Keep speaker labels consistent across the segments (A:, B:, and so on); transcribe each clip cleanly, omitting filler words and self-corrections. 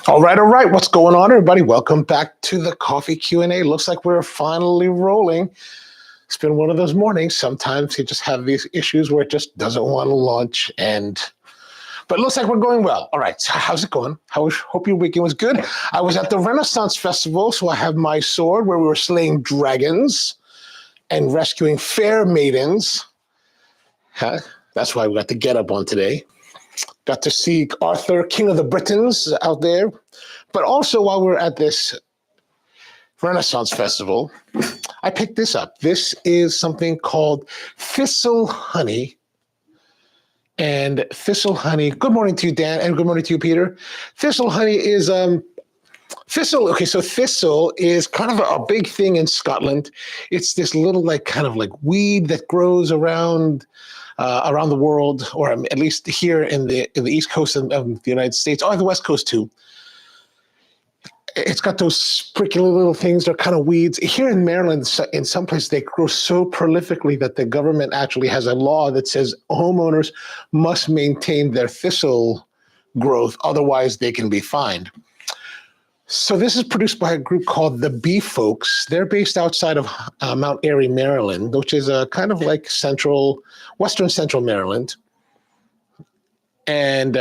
A: All right. What's going on, everybody? Welcome back to the Coffee Q&A. Looks like we're finally rolling. It's been one of those mornings. Sometimes you just have these issues where it just doesn't want to launch, but it looks like we're going well. All right, so how's it going? Hope your weekend was good. I was at the Renaissance Festival, so I have my sword where we were slaying dragons and rescuing fair maidens. That's why we got the get up on today. Got to see Arthur, King of the Britons, out there. But also, while we're at this Renaissance Festival, I picked this up. This is something called Thistle Honey. And Thistle Honey, good morning to you, Dan, and good morning to you, Peter. Thistle Honey is, Thistle, okay, so Thistle is kind of a big thing in Scotland. It's this little, kind of weed that grows around the world, or at least here in the East Coast of the United States, or the West Coast too. It's got those prickly little things. They're kind of weeds. Here in Maryland, in some places, they grow so prolifically that the government actually has a law that says homeowners must maintain their thistle growth, otherwise they can be fined. So this is produced by a group called the Bee Folks. They're based outside of Mount Airy, Maryland, which is kind of like western central Maryland. And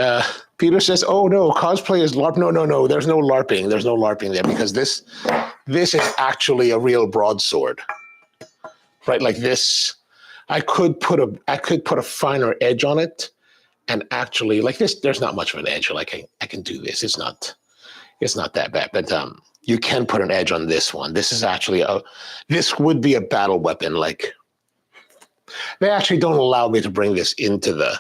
A: Peter says, "Oh no, cosplay is LARP." No. There's no LARPing. There's no LARPing there because this is actually a real broadsword, right? Like this, I could put a finer edge on it, and actually, like this, there's not much of an edge. Like I can do this. It's not that bad, but you can put an edge on this one. This is actually this would be a battle weapon. Like they actually don't allow me to bring this into the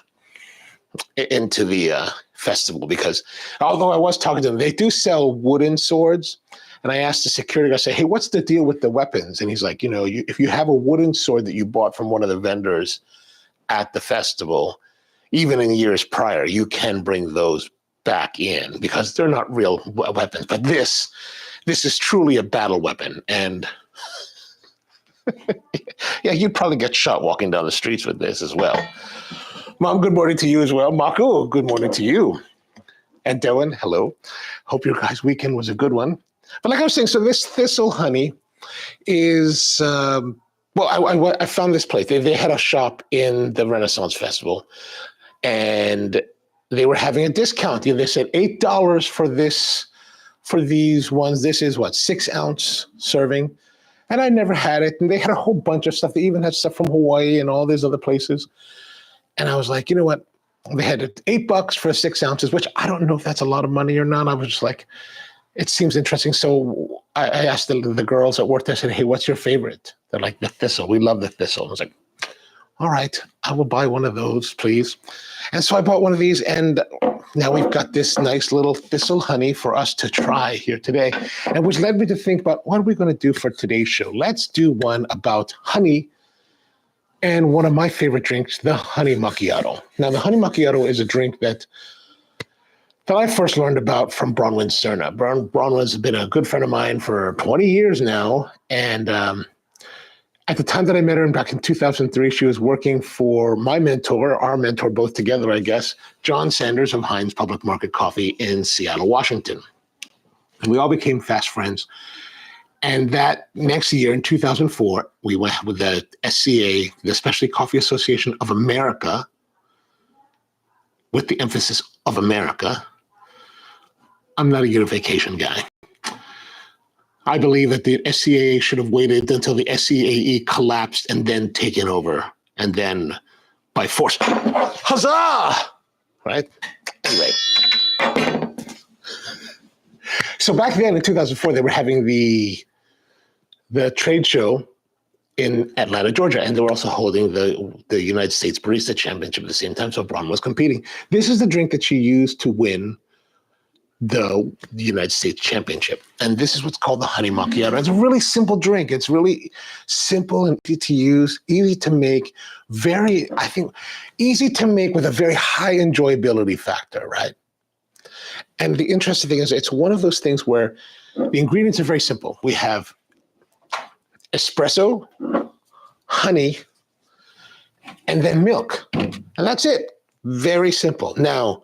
A: festival because although I was talking to them, they do sell wooden swords. And I asked the security guy, I say, "Hey, what's the deal with the weapons?" And he's like, if you have a wooden sword that you bought from one of the vendors at the festival, even in years prior, you can bring those back in because they're not real weapons. But this is truly a battle weapon. And yeah, you'd probably get shot walking down the streets with this as well. Mom, good morning to you as well. Mako, good morning to you. And Dylan, hello. Hope your guys' weekend was a good one. But like I was saying, so this Thistle Honey is, I found this place. They had a shop in the Renaissance Festival, and they were having a discount. They said $8 for these ones. This is 6-ounce serving. And I never had it. And they had a whole bunch of stuff. They even had stuff from Hawaii and all these other places. And I was like, you know what? They had $8 for 6 ounces, which I don't know if that's a lot of money or not. I was just like, it seems interesting. So I asked the girls at work, I said, "Hey, what's your favorite?" They're like, "The Thistle. We love the Thistle." I was like, all right, I will buy one of those, please. And so I bought one of these, and now we've got this nice little Thistle Honey for us to try here today, and which led me to think about what are we going to do for today's show. Let's do one about honey and one of my favorite drinks, the Honey Macchiato. Now, the Honey Macchiato is a drink that I first learned about from Bronwen Serna. Bronwen's been a good friend of mine for 20 years now, and at the time that I met her back in 2003, she was working for my mentor, our mentor, both together, I guess, John Sanders of Heinz Public Market Coffee in Seattle, Washington. And we all became fast friends. And that next year, in 2004, we went with the SCA, the Specialty Coffee Association of America, with the emphasis of America. I'm not a unification guy. I believe that the SCA should have waited until the SCAE collapsed and then taken over, and then by force, huzzah! Right? Anyway. So back then in 2004, they were having the trade show in Atlanta, Georgia, and they were also holding the United States Barista Championship at the same time, so Bron was competing. This is the drink that she used to win the United States Championship. And this is what's called the Honey Macchiato. It's a really simple drink. It's really simple and easy to use, easy to make, easy to make with a very high enjoyability factor, right? And the interesting thing is it's one of those things where the ingredients are very simple. We have espresso, honey, and then milk. And that's it. Very simple. Now,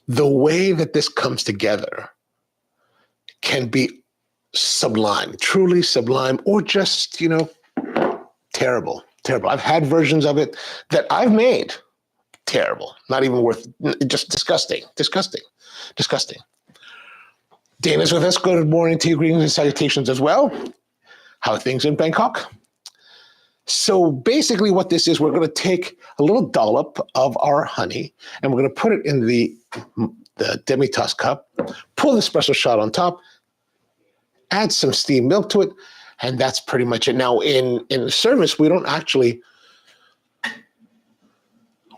A: the way that this comes together can be sublime, truly sublime, or just, terrible, terrible. I've had versions of it that I've made terrible, not even worth, just disgusting, disgusting, disgusting. Dana's with us. Good morning to you, greetings and salutations as well. How are things in Bangkok? So basically what this is, we're going to take a little dollop of our honey and we're going to put it in the demi-tasse cup, pull the espresso shot on top, add some steamed milk to it, and that's pretty much it. Now in the service, we don't actually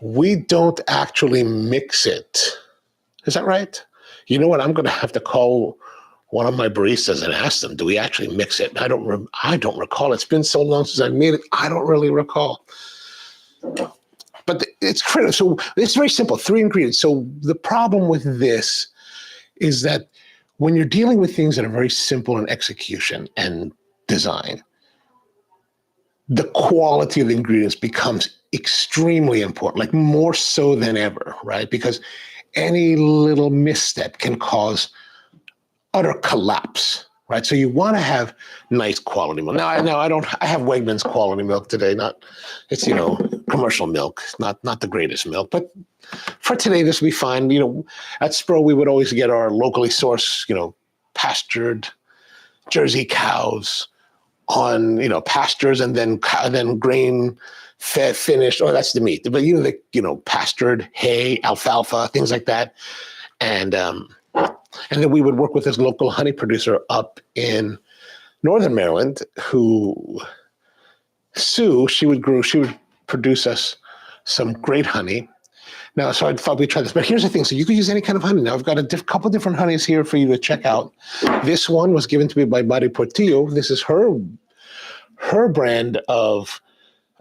A: mix it. Is that right? You know what? I'm going to have to call one of my baristas and ask them, do we actually mix it? I don't recall. It's been so long since I made it. I don't really recall. But it's critical. So it's very simple, 3 ingredients. So the problem with this is that when you're dealing with things that are very simple in execution and design, the quality of the ingredients becomes extremely important, like more so than ever, right? Because any little misstep can cause utter collapse, right? So you want to have nice quality milk. Now I have Wegmans quality milk today. It's commercial milk, not the greatest milk, but for today this will be fine. At Spro we would always get our locally sourced, pastured Jersey cows on pastures and then grain fed finished. Oh, that's the meat, but pastured hay, alfalfa, things like that, and then we would work with this local honey producer up in Northern Maryland Sue, she would produce us some great honey. Now, so I thought we'd try this, but here's the thing. So you could use any kind of honey. Now I've got a couple different honeys here for you to check out. This one was given to me by Mari Portillo. This is her brand of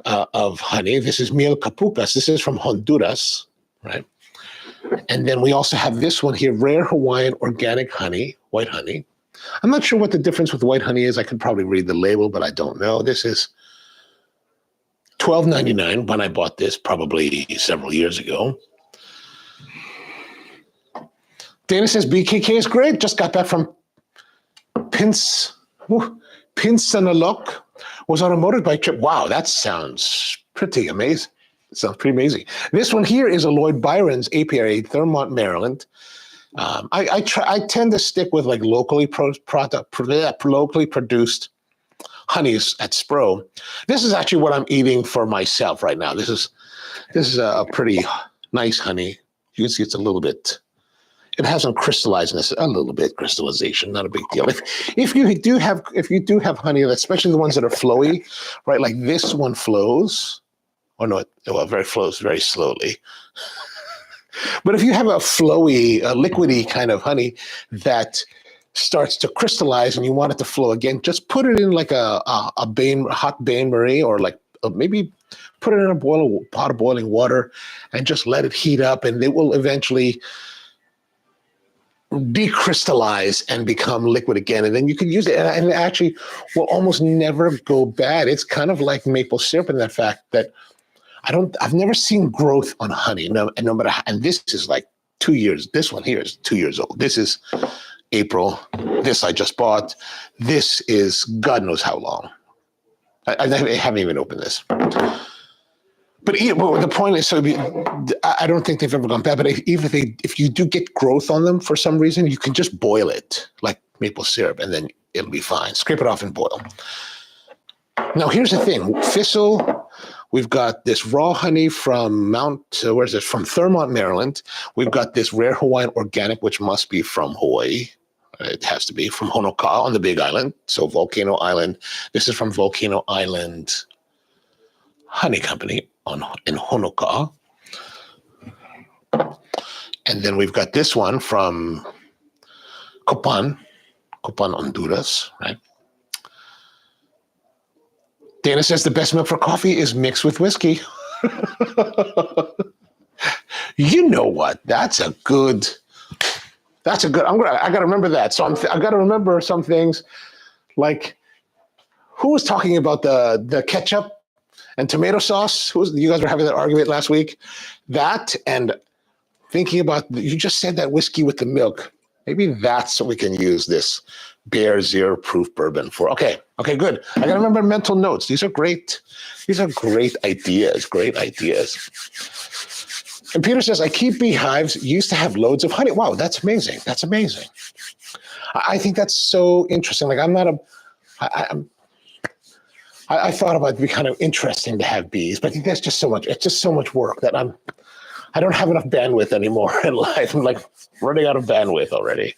A: honey. This is Miel Capucas. This is from Honduras, right? And then we also have this one here, Rare Hawaiian Organic Honey, white honey. I'm not sure what the difference with white honey is. I could probably read the label, but I don't know. This is $12.99 when I bought this probably several years ago. Dana says BKK is great. Just got back from Pinsanalok. Was on a motorbike trip. Wow, that sounds pretty amazing. It sounds pretty amazing. This one here is a Lloyd Byron's APRA, Thurmont, Maryland. I tend to stick with like locally produced honeys at Spro. This is actually what I'm eating for myself right now. This is a pretty nice honey. You can see it's a little bit. It has some crystallizedness, a little bit crystallization, not a big deal. If you do have honey, especially the ones that are flowy, right? Like this one flows. Oh no, it flows very slowly. But if you have a flowy, liquidy kind of honey that starts to crystallize and you want it to flow again, just put it in like a hot bain-marie, or like maybe put it in a pot of boiling water and just let it heat up, and it will eventually decrystallize and become liquid again, and then you can use it, and it actually will almost never go bad. It's kind of like maple syrup in that fact that I've never seen growth on honey, no matter how, and this is like 2 years. This one here is 2 years old. This is April. This I just bought. This is God knows how long. I haven't even opened this. But the point is, so I don't think they've ever gone bad. But if you do get growth on them for some reason, you can just boil it like maple syrup, and then it'll be fine. Scrape it off and boil. Now here's the thing: Thistle. We've got this raw honey from from Thurmont, Maryland. We've got this Rare Hawaiian Organic, which must be from Hawaii. It has to be from Honoka on the Big Island. So Volcano Island. This is from Volcano Island Honey Company in Honoka. And then we've got this one from Copan, Honduras, right? Dana says the best milk for coffee is mixed with whiskey. You know what? I got to remember that. So I got to remember some things, like who was talking about the ketchup and tomato sauce? You guys were having that argument last week. That and thinking about, you just said that whiskey with the milk. Maybe that's what we can use this Bear Zero Proof bourbon for. Okay, good. I gotta remember mental notes. These are great. These are great ideas. Great ideas. And Peter says, I keep beehives. Used to have loads of honey. Wow, that's amazing. That's amazing. I think that's so interesting. Like I thought about it'd be kind of interesting to have bees, but I think that's just so much. It's just so much work that I don't have enough bandwidth anymore in life. I'm like running out of bandwidth already.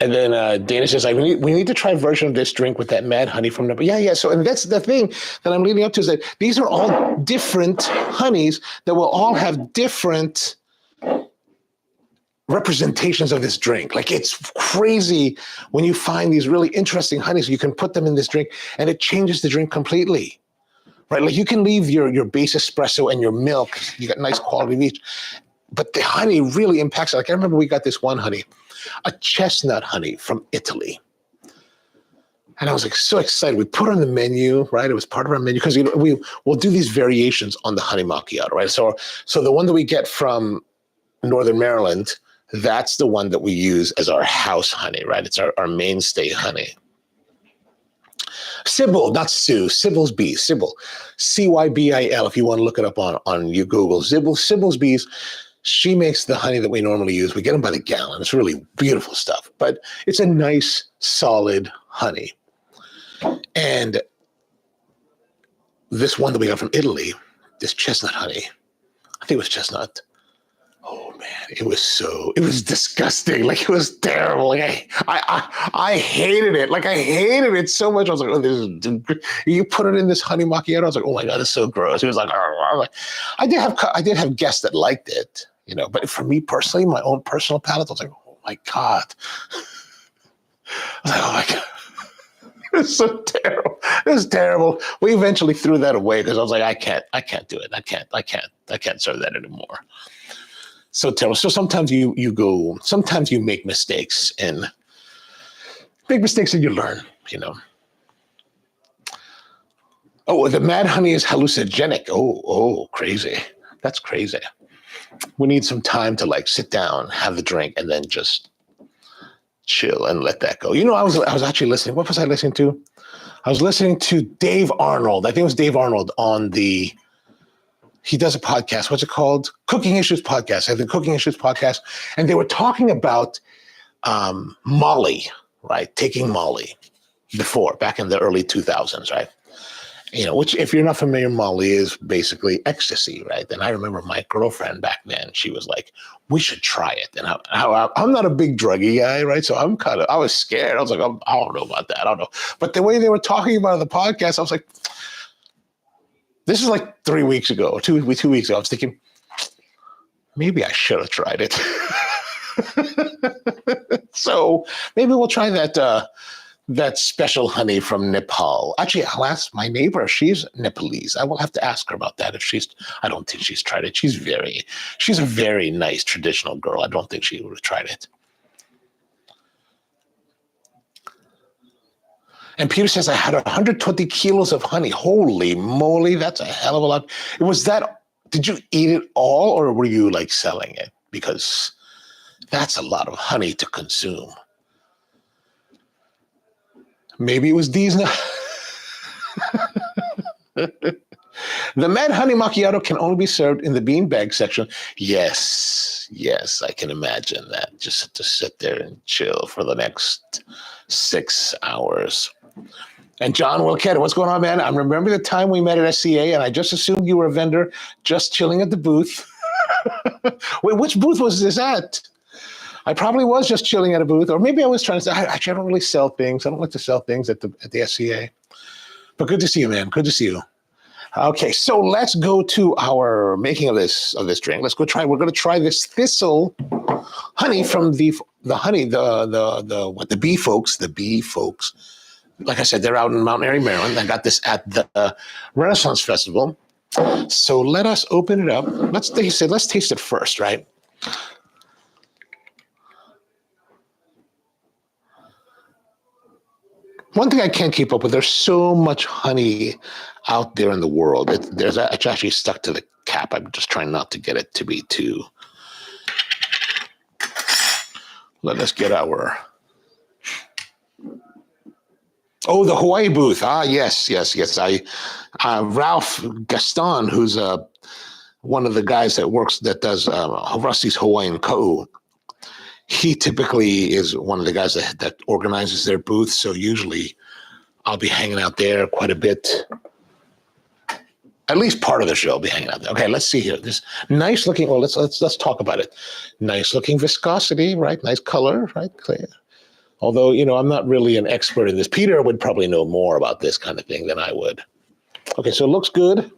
A: And then Dana says, we need to try a version of this drink with that mad honey from the. Yeah. So, and that's the thing that I'm leading up to, is that these are all different honeys that will all have different representations of this drink. Like, it's crazy when you find these really interesting honeys. You can put them in this drink and it changes the drink completely. Right? Like, you can leave your base espresso and your milk. You got nice quality of each. But the honey really impacts it. Like, I remember we got this one honey, a chestnut honey from Italy. And I was like so excited. We put it on the menu, right? It was part of our menu because we'll do these variations on the Honey Macchiato, right? So the one that we get from Northern Maryland, that's the one that we use as our house honey, right? It's our mainstay honey. Sybil, not Sue, Sybil's Bees, Sybil, Cybil, if you want to look it up on your Google. Sybil's Bees, she makes the honey that we normally use. We get them by the gallon. It's really beautiful stuff, but it's a nice, solid honey. And this one that we got from Italy, this chestnut honey, I think it was chestnut. Oh man, it was disgusting. Like, it was terrible. Like, I hated it. Like, I hated it so much. I was like, oh, this is, you put it in this honey macchiato. I was like, oh my God, it's so gross. It was like, I did have guests that liked it, but for me personally, my own personal palate, I was like, oh my God. I was like, oh my God. It's so terrible. It was terrible. We eventually threw that away because I was like, I can't do it. I can't serve that anymore. So terrible. So sometimes you make mistakes, and big mistakes, and you learn, Oh, the mad honey is hallucinogenic. Oh, crazy. That's crazy. We need some time to like sit down, have the drink, and then just chill and let that go. I was actually listening. What was I listening to? I was listening to Dave Arnold. I think it was Dave Arnold he does a podcast. What's it called? Cooking Issues Podcast. I think Cooking Issues Podcast. And they were talking about Molly, right? Taking Molly back in the early 2000s, right? Which, if you're not familiar, Molly is basically ecstasy, right? And I remember my girlfriend back then, she was like, we should try it. And I'm not a big druggy guy, right? So I was scared. I was like, I don't know about that. I don't know. But the way they were talking about it on the podcast, I was like, this is like 3 weeks ago, 2 weeks ago. I was thinking, maybe I should have tried it. So maybe we'll try that special honey from Nepal. Actually, I'll ask my neighbor. She's Nepalese. I will have to ask her about that. I don't think she's tried it. She's a very nice traditional girl. I don't think she would have tried it. And Peter says, I had 120 kilos of honey. Holy moly, that's a hell of a lot. Did you eat it all, or were you like selling it? Because that's a lot of honey to consume. Maybe it was these. The mad honey macchiato can only be served in the beanbag section. Yes, I can imagine that. Just to sit there and chill for the next 6 hours. And John Wilkett, what's going on, man? I remember the time we met at SCA, and I just assumed you were a vendor just chilling at the booth. Wait, which booth was this at? I probably was just chilling at a booth, or maybe I was trying to say, actually, I don't really sell things. I don't like to sell things at the SCA. But good to see you, man. Good to see you. Okay, so let's go to our making of this drink. Let's go try. We're going to try this Thistle honey from the bee folks. The bee folks. Like I said, they're out in Mount Airy, Maryland. I got this at the Renaissance Festival. So let us open it up. Let's taste it first, right? One thing I can't keep up with, there's so much honey out there in the world. It's actually stuck to the cap. I'm just trying not to get it to be too. Let us get our. Oh, the Hawaii booth. Ah, yes. Ralph Gaston, who's one of the guys that does Rusty's Hawaiian Ka'u. He typically is one of the guys that organizes their booth. So usually I'll be hanging out there quite a bit. At least part of the show I'll be hanging out there. Okay, let's see here. This nice looking. Well, let's talk about it. Nice looking viscosity, right? Nice color, right? Clear. Although, I'm not really an expert in this. Peter would probably know more about this kind of thing than I would. Okay, so it looks good.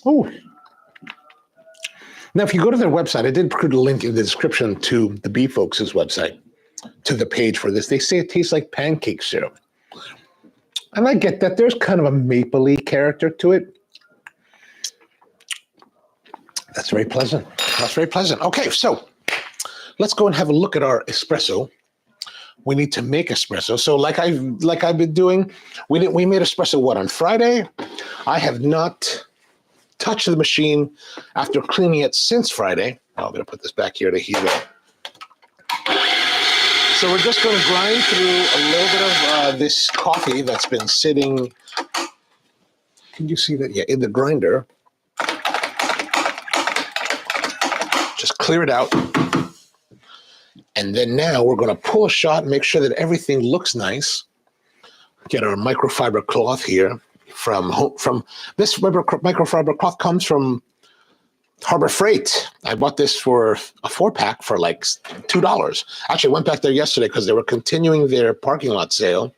A: Oh. Now, if you go to their website, I did put a link in the description to the Bee Folks' website, to the page for this. They say it tastes like pancake syrup. And I get that there's kind of a mapley character to it. That's very pleasant. Okay, so let's go and have a look at our espresso. We need to make espresso. So like I've been doing, we made espresso on Friday. I have not touched the machine after cleaning it since Friday. I'm going to put this back here to heat up. So we're just going to grind through a little bit of this coffee that's been sitting. Can you see that? Yeah, in the grinder. Just clear it out. And then now we're going to pull a shot and make sure that everything looks nice. Get our microfiber cloth here from this microfiber cloth comes from Harbor Freight. I bought this for a 4-pack for like $2. Actually, I went back there yesterday because they were continuing their parking lot sale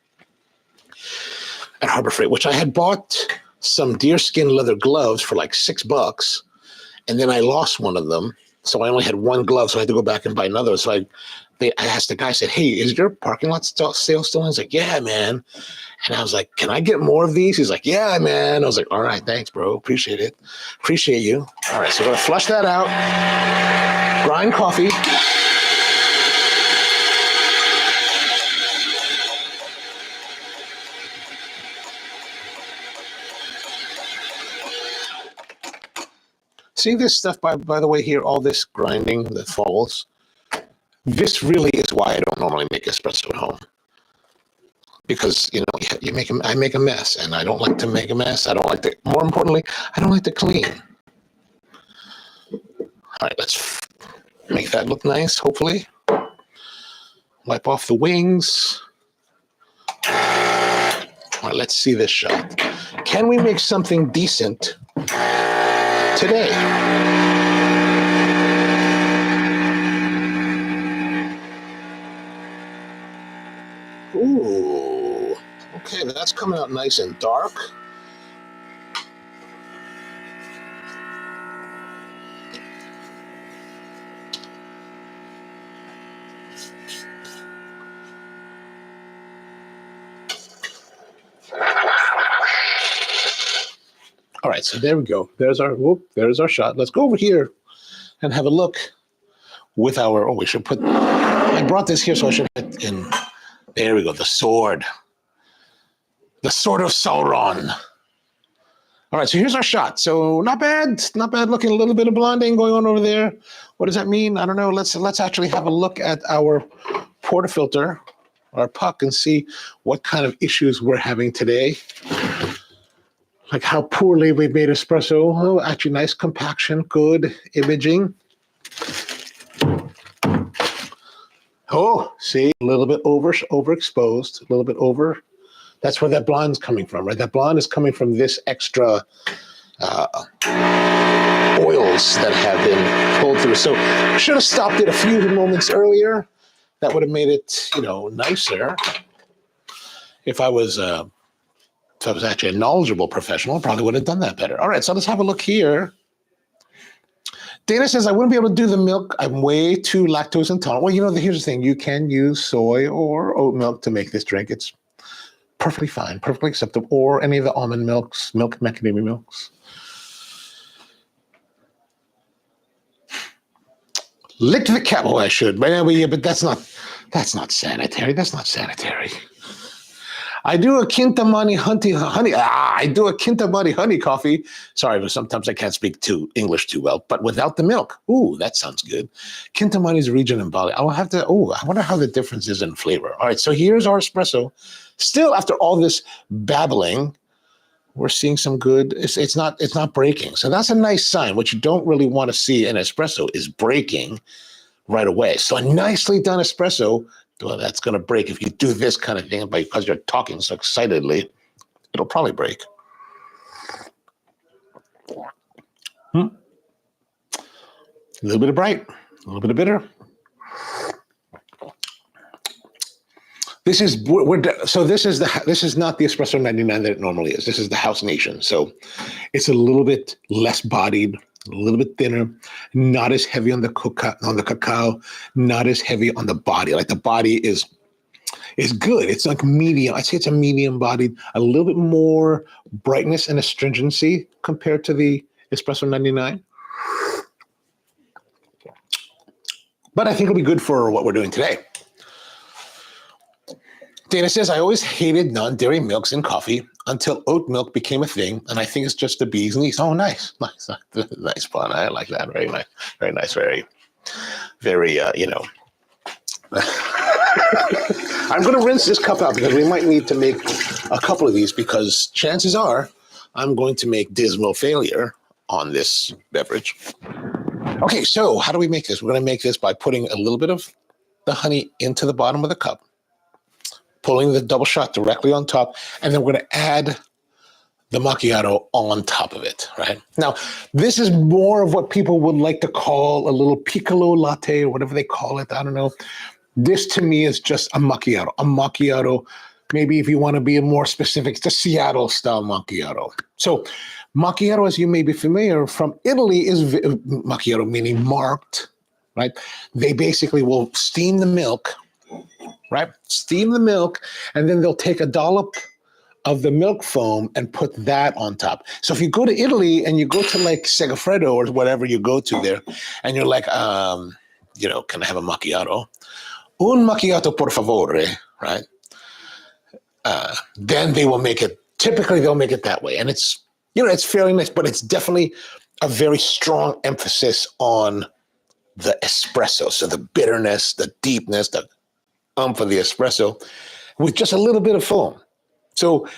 A: at Harbor Freight, which I had bought some deerskin leather gloves for like $6. And then I lost one of them. So I only had one glove, so I had to go back and buy another. So I asked the guy, I said, hey, is your parking lot sale still on? He's like, yeah, man. And I was like, can I get more of these? He's like, yeah, man. I was like, all right, thanks, bro. Appreciate it. Appreciate you. All right, so we're going to flush that out. Grind coffee. See this stuff, by the way, here, all this grinding that falls. This really is why I don't normally make espresso at home. Because, I make a mess, and I don't like to make a mess. More importantly, I don't like to clean. All right, let's make that look nice, hopefully. Wipe off the wings. All right, let's see this shot. Can we make something decent today? Ooh, okay, that's coming out nice and dark. All right, so there we go. There's our shot. Let's go over here and have a look with our, we should put, I brought this here, so I should put in, there we go, the sword. The sword of Sauron. All right, so here's our shot. So not bad looking, a little bit of blonding going on over there. What does that mean? I don't know. Let's actually have a look at our portafilter, our puck, and see what kind of issues we're having today. Like how poorly we made espresso. Oh, actually nice compaction, good imaging. Oh, see, a little bit overexposed, a little bit over. That's where that blonde's coming from, right? That blonde is coming from this extra oils that have been pulled through. So should have stopped it a few moments earlier. That would have made it, nicer. If I was actually a knowledgeable professional, I probably would have done that better. All right, so let's have a look here. Dana says, I wouldn't be able to do the milk. I'm way too lactose intolerant. Well, here's the thing. You can use soy or oat milk to make this drink. It's perfectly fine, perfectly acceptable, or any of the almond milks, milk macadamia milks. Lick the cap. Oh, I should. But that's not sanitary. That's not sanitary. I do a Kintamani honey. I do a Kintamani honey coffee. Sorry, but sometimes I can't speak English too well. But without the milk. Ooh, that sounds good. Kintamani is a region in Bali. I wonder how the difference is in flavor. All right, so here's our espresso. Still, after all this babbling, we're seeing some good. It's not breaking. So that's a nice sign. What you don't really want to see in espresso is breaking right away. So a nicely done espresso. Well, that's going to break if you do this kind of thing, but because you're talking so excitedly, it'll probably break. A little bit of bright, a little bit of bitter. This is not the Espresso 99 that it normally is. This is the House Nation. So it's a little bit less bodied, a little bit thinner, not as heavy on the cacao, not as heavy on the body. Like the body is good. It's like medium. I'd say it's a medium bodied, a little bit more brightness and astringency compared to the Espresso 99. But I think it'll be good for what we're doing today. Dana says, I always hated non-dairy milks in coffee until oat milk became a thing, and I think it's just the bee's knees. Oh, nice. Nice pun. I like that. Very nice. Very nice. Very, I'm going to rinse this cup out because we might need to make a couple of these because chances are I'm going to make dismal failure on this beverage. Okay, so how do we make this? We're going to make this by putting a little bit of the honey into the bottom of the cup, pulling the double shot directly on top, and then we're going to add the macchiato on top of it, right? Now, this is more of what people would like to call a little piccolo latte or whatever they call it. I don't know. This, to me, is just a macchiato. A macchiato, maybe if you want to be more specific, it's a Seattle-style macchiato. So macchiato, as you may be familiar, from Italy is macchiato, meaning marked, right? They basically will steam the milk, right? Steam the milk, and then they'll take a dollop of the milk foam and put that on top. So if you go to Italy and you go to like Segafredo or whatever you go to there, and you're like, can I have a macchiato? Un macchiato, por favore, right? Then they will make it, typically they'll make it that way. And it's fairly nice, but it's definitely a very strong emphasis on the espresso. So the bitterness, the deepness, the for the espresso with just a little bit of foam. So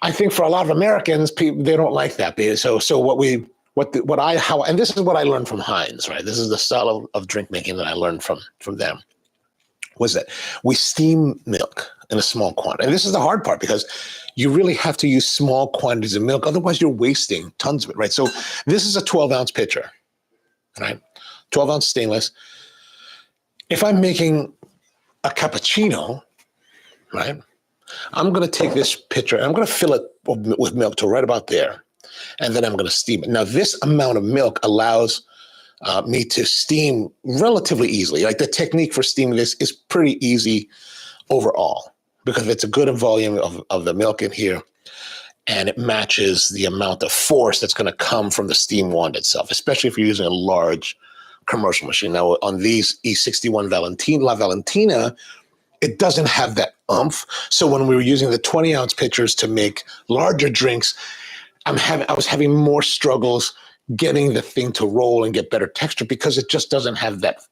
A: I think for a lot of Americans, they don't like that. So and this is what I learned from Heinz, right? This is the style of drink making that I learned from them, was that we steam milk in a small quantity. And this is the hard part because you really have to use small quantities of milk. Otherwise you're wasting tons of it, right? So this is a 12-ounce pitcher, right? 12-ounce stainless. If I'm making a cappuccino, right? I'm going to take this pitcher and I'm going to fill it with milk to right about there. And then I'm going to steam it. Now, this amount of milk allows me to steam relatively easily. Like the technique for steaming this is pretty easy overall because it's a good volume of the milk in here. And it matches the amount of force that's going to come from the steam wand itself, especially if you're using a large commercial machine. Now, on these E61 La Valentina, it doesn't have that oomph. So when we were using the 20-ounce pitchers to make larger drinks, I was having more struggles getting the thing to roll and get better texture because it just doesn't have that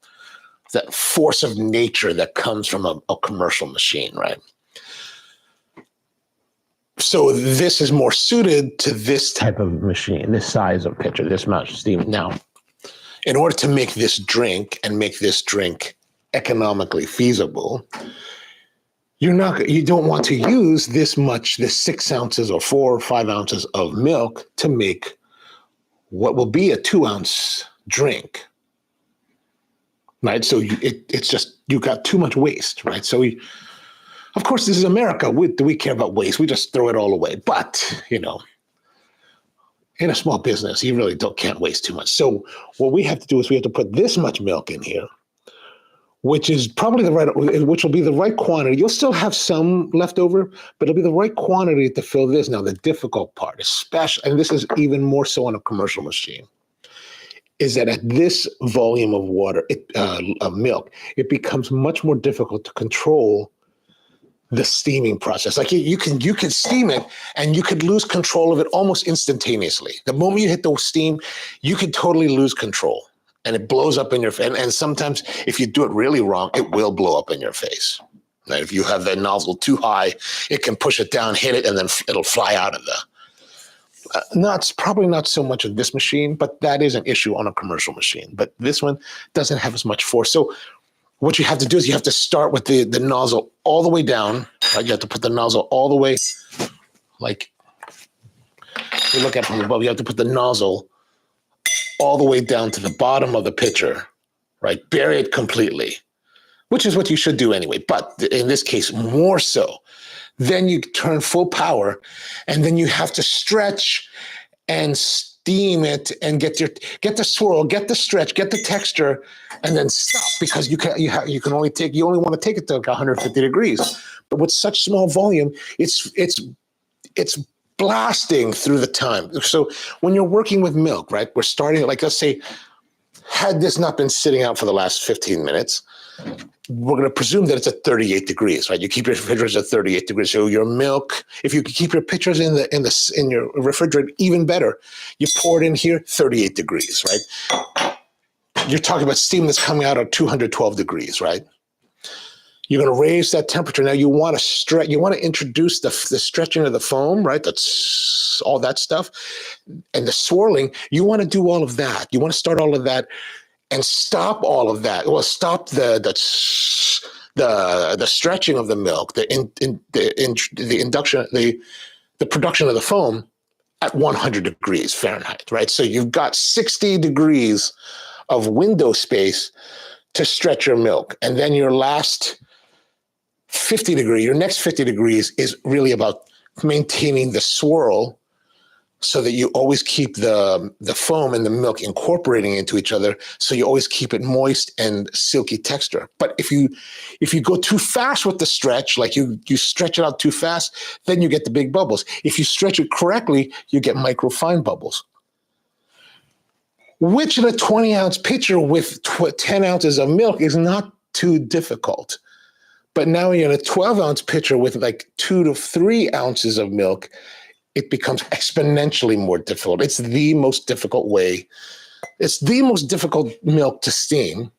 A: force of nature that comes from a commercial machine, right? So this is more suited to this type of machine, this size of pitcher, this amount of steam. Now, in order to make this drink and make this drink economically feasible, you don't want to use this 6 ounces or 4 or 5 ounces of milk to make what will be a 2-ounce drink, right? So it's just, you got too much waste, right? So of course, this is America. Do we care about waste? We just throw it all away. But, in a small business, you really can't waste too much. So what we have to do is we have to put this much milk in here, which is probably which will be the right quantity. You'll still have some left over, but it'll be the right quantity to fill this. Now, the difficult part, especially, and this is even more so on a commercial machine, is that at this volume of water, of milk, it becomes much more difficult to control the steaming process. Like you can steam it and you could lose control of it almost instantaneously. The moment you hit the steam, you could totally lose control and it blows up in your face. And sometimes if you do it really wrong, it will blow up in your face. Right? If you have the nozzle too high, it can push it down, hit it, and then it'll fly out of the. It's probably not so much of this machine, but that is an issue on a commercial machine. But this one doesn't have as much force. So what you have to do is you have to start with the nozzle all the way down. Right? You have to put the nozzle all the way, like you look at it from above, you have to put the nozzle all the way down to the bottom of the pitcher, right? Bury it completely, which is what you should do anyway. But in this case, more so. Then you turn full power, and then you have to stretch and steam it and get the swirl, get the stretch, get the texture, and then stop because you only want to take it to like 150 degrees. But with such small volume, it's blasting through the time. So when you're working with milk, right? We're starting, like, let's say, had this not been sitting out for the last 15 minutes, we're going to presume that it's at 38 degrees, right? You keep your pitchers at 38 degrees. So your milk, if you keep your pitchers in your refrigerator, even better. You pour it in here, 38 degrees, right? You're talking about steam that's coming out at 212 degrees, right? You're going to raise that temperature. Now you want to stretch. You want to introduce the stretching of the foam, right? That's all that stuff, and the swirling. You want to do all of that. You want to start all of that. And stop all of that. Well, stop the stretching of the milk, the induction, the production of the foam at 100 degrees Fahrenheit, right? So you've got 60 degrees of window space to stretch your milk, and then your next 50 degrees is really about maintaining the swirl, so that you always keep the foam and the milk incorporating into each other, so you always keep it moist and silky texture. But if you go too fast with the stretch, like you stretch it out too fast, then you get the big bubbles. If you stretch it correctly, you get micro fine bubbles. Which in a 20-ounce pitcher with 10 ounces of milk is not too difficult. But now you're in a 12-ounce pitcher with like 2 to 3 ounces of milk, it becomes exponentially more difficult. It's the most difficult way. It's the most difficult milk to steam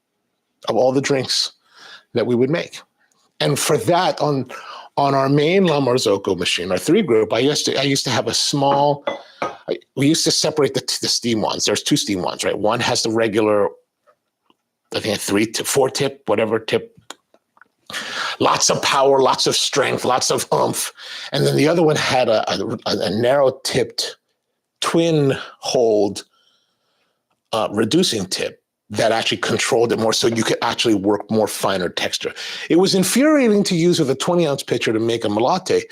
A: of all the drinks that we would make. And for that, on our main La Marzocco machine, our 3-group, I used to have a small. We used to separate the steam ones. There's 2 steam ones, right? One has the regular, I think, 3 to 4 tip, whatever tip. Lots of power, lots of strength, lots of oomph. And then the other one had a narrow-tipped, twin-holed reducing tip that actually controlled it more, so you could actually work more finer texture. It was infuriating to use with a 20-ounce pitcher to make a latte,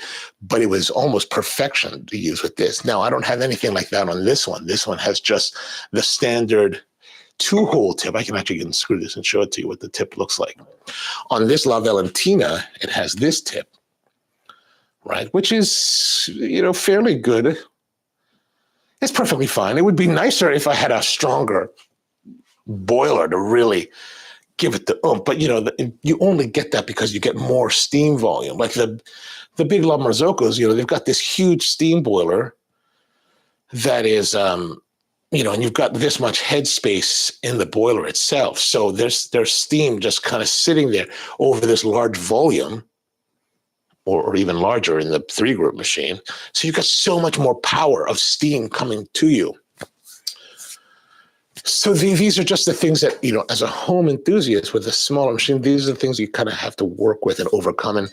A: but it was almost perfection to use with this. Now, I don't have anything like that on this one. This one has just the standard 2-hole tip. I can actually unscrew this and show it to you what the tip looks like. On this La Valentina, it has this tip, right? Which is, fairly good. It's perfectly fine. It would be nicer if I had a stronger boiler to really give it the oomph. But, you only get that because you get more steam volume. Like the big La Marzoccos, they've got this huge steam boiler that is, and you've got this much headspace in the boiler itself. So there's steam just kind of sitting there over this large volume, or even larger in the 3-group machine. So you've got so much more power of steam coming to you. So these are just the things that, as a home enthusiast with a smaller machine, these are the things you kind of have to work with and overcome. And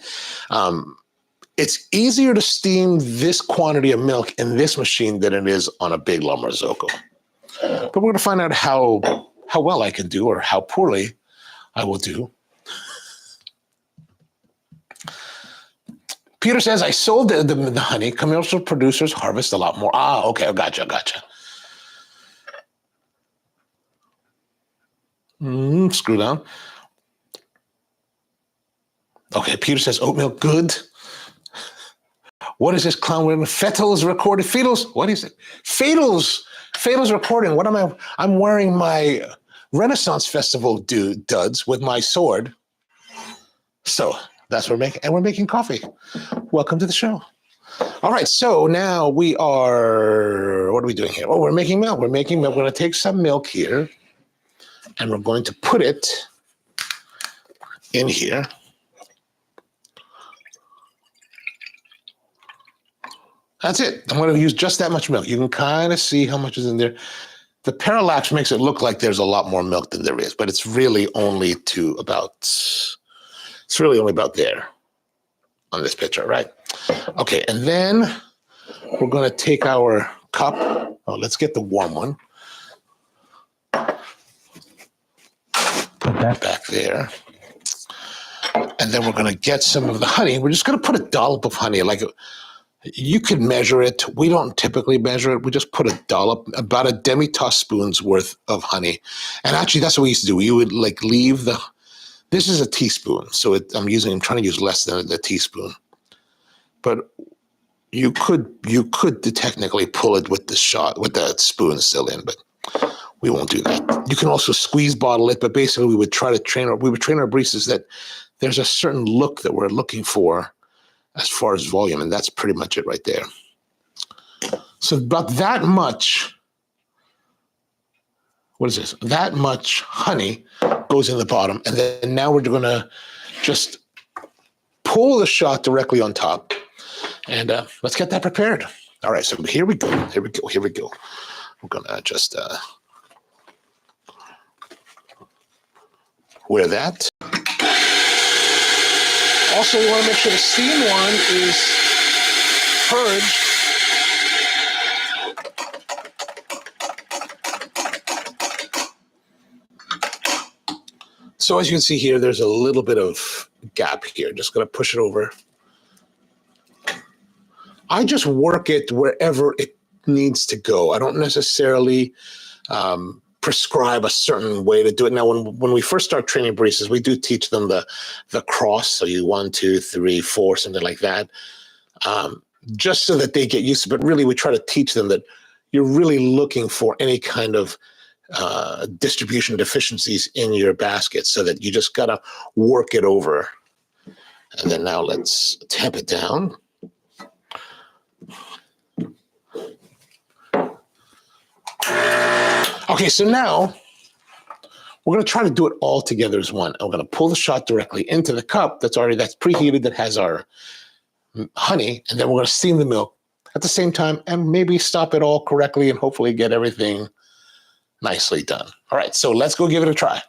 A: it's easier to steam this quantity of milk in this machine than it is on a big La Marzocco. But we're going to find out how well I can do, or how poorly I will do. Peter says, I sold the honey. Commercial producers harvest a lot more. Okay. Gotcha. Screw down. Okay, Peter says, oat milk, good. What is this clown wearing? Fettles recorded. Fetals. What is it? Fatals. Fatals recording. What am I? I'm wearing my Renaissance Festival duds with my sword. So that's what we're making. And we're making coffee. Welcome to the show. All right. So now we are, what are we doing here? Oh, we're making milk. We're making milk. We're going to take some milk here and we're going to put it in here. That's it. I'm going to use just that much milk. You can kind of see how much is in there. The parallax makes it look like there's a lot more milk than there is, but it's really only about there on this picture, right? Okay, and then we're going to take our cup. Oh, let's get the warm one. Put that back there. And then we're going to get some of the honey. We're just going to put a dollop of honey. Like, you could measure it. We don't typically measure it. We just put a dollop, about a demi-tablespoon's worth of honey. And actually, that's what we used to do. We would like leave this is a teaspoon. So I'm trying to use less than a teaspoon. But you could technically pull it with the spoon still in, but we won't do that. You can also squeeze bottle it, but basically we would train our baristas that there's a certain look that we're looking for as far as volume, and that's pretty much it right there. So about that much, what is this? That much honey goes in the bottom, and then now we're going to just pull the shot directly on top, and let's get that prepared. All right, so here we go. We're going to just wear that. Also, we want to make sure the steam one is purged. So as you can see here, there's a little bit of gap here. Just going to push it over. I just work it wherever it needs to go. I don't necessarily prescribe a certain way to do it. Now, when we first start training baristas, we do teach them the cross. So you 1, 2, 3, 4, something like that, just so that they get used to it. But really, we try to teach them that you're really looking for any kind of distribution deficiencies in your basket, so that you just got to work it over. And then now let's tamp it down. Okay, so now we're going to try to do it all together as one. I'm going to pull the shot directly into the cup that's preheated, that has our honey, and then we're going to steam the milk at the same time and maybe stop it all correctly and hopefully get everything nicely done. All right, so let's go give it a try.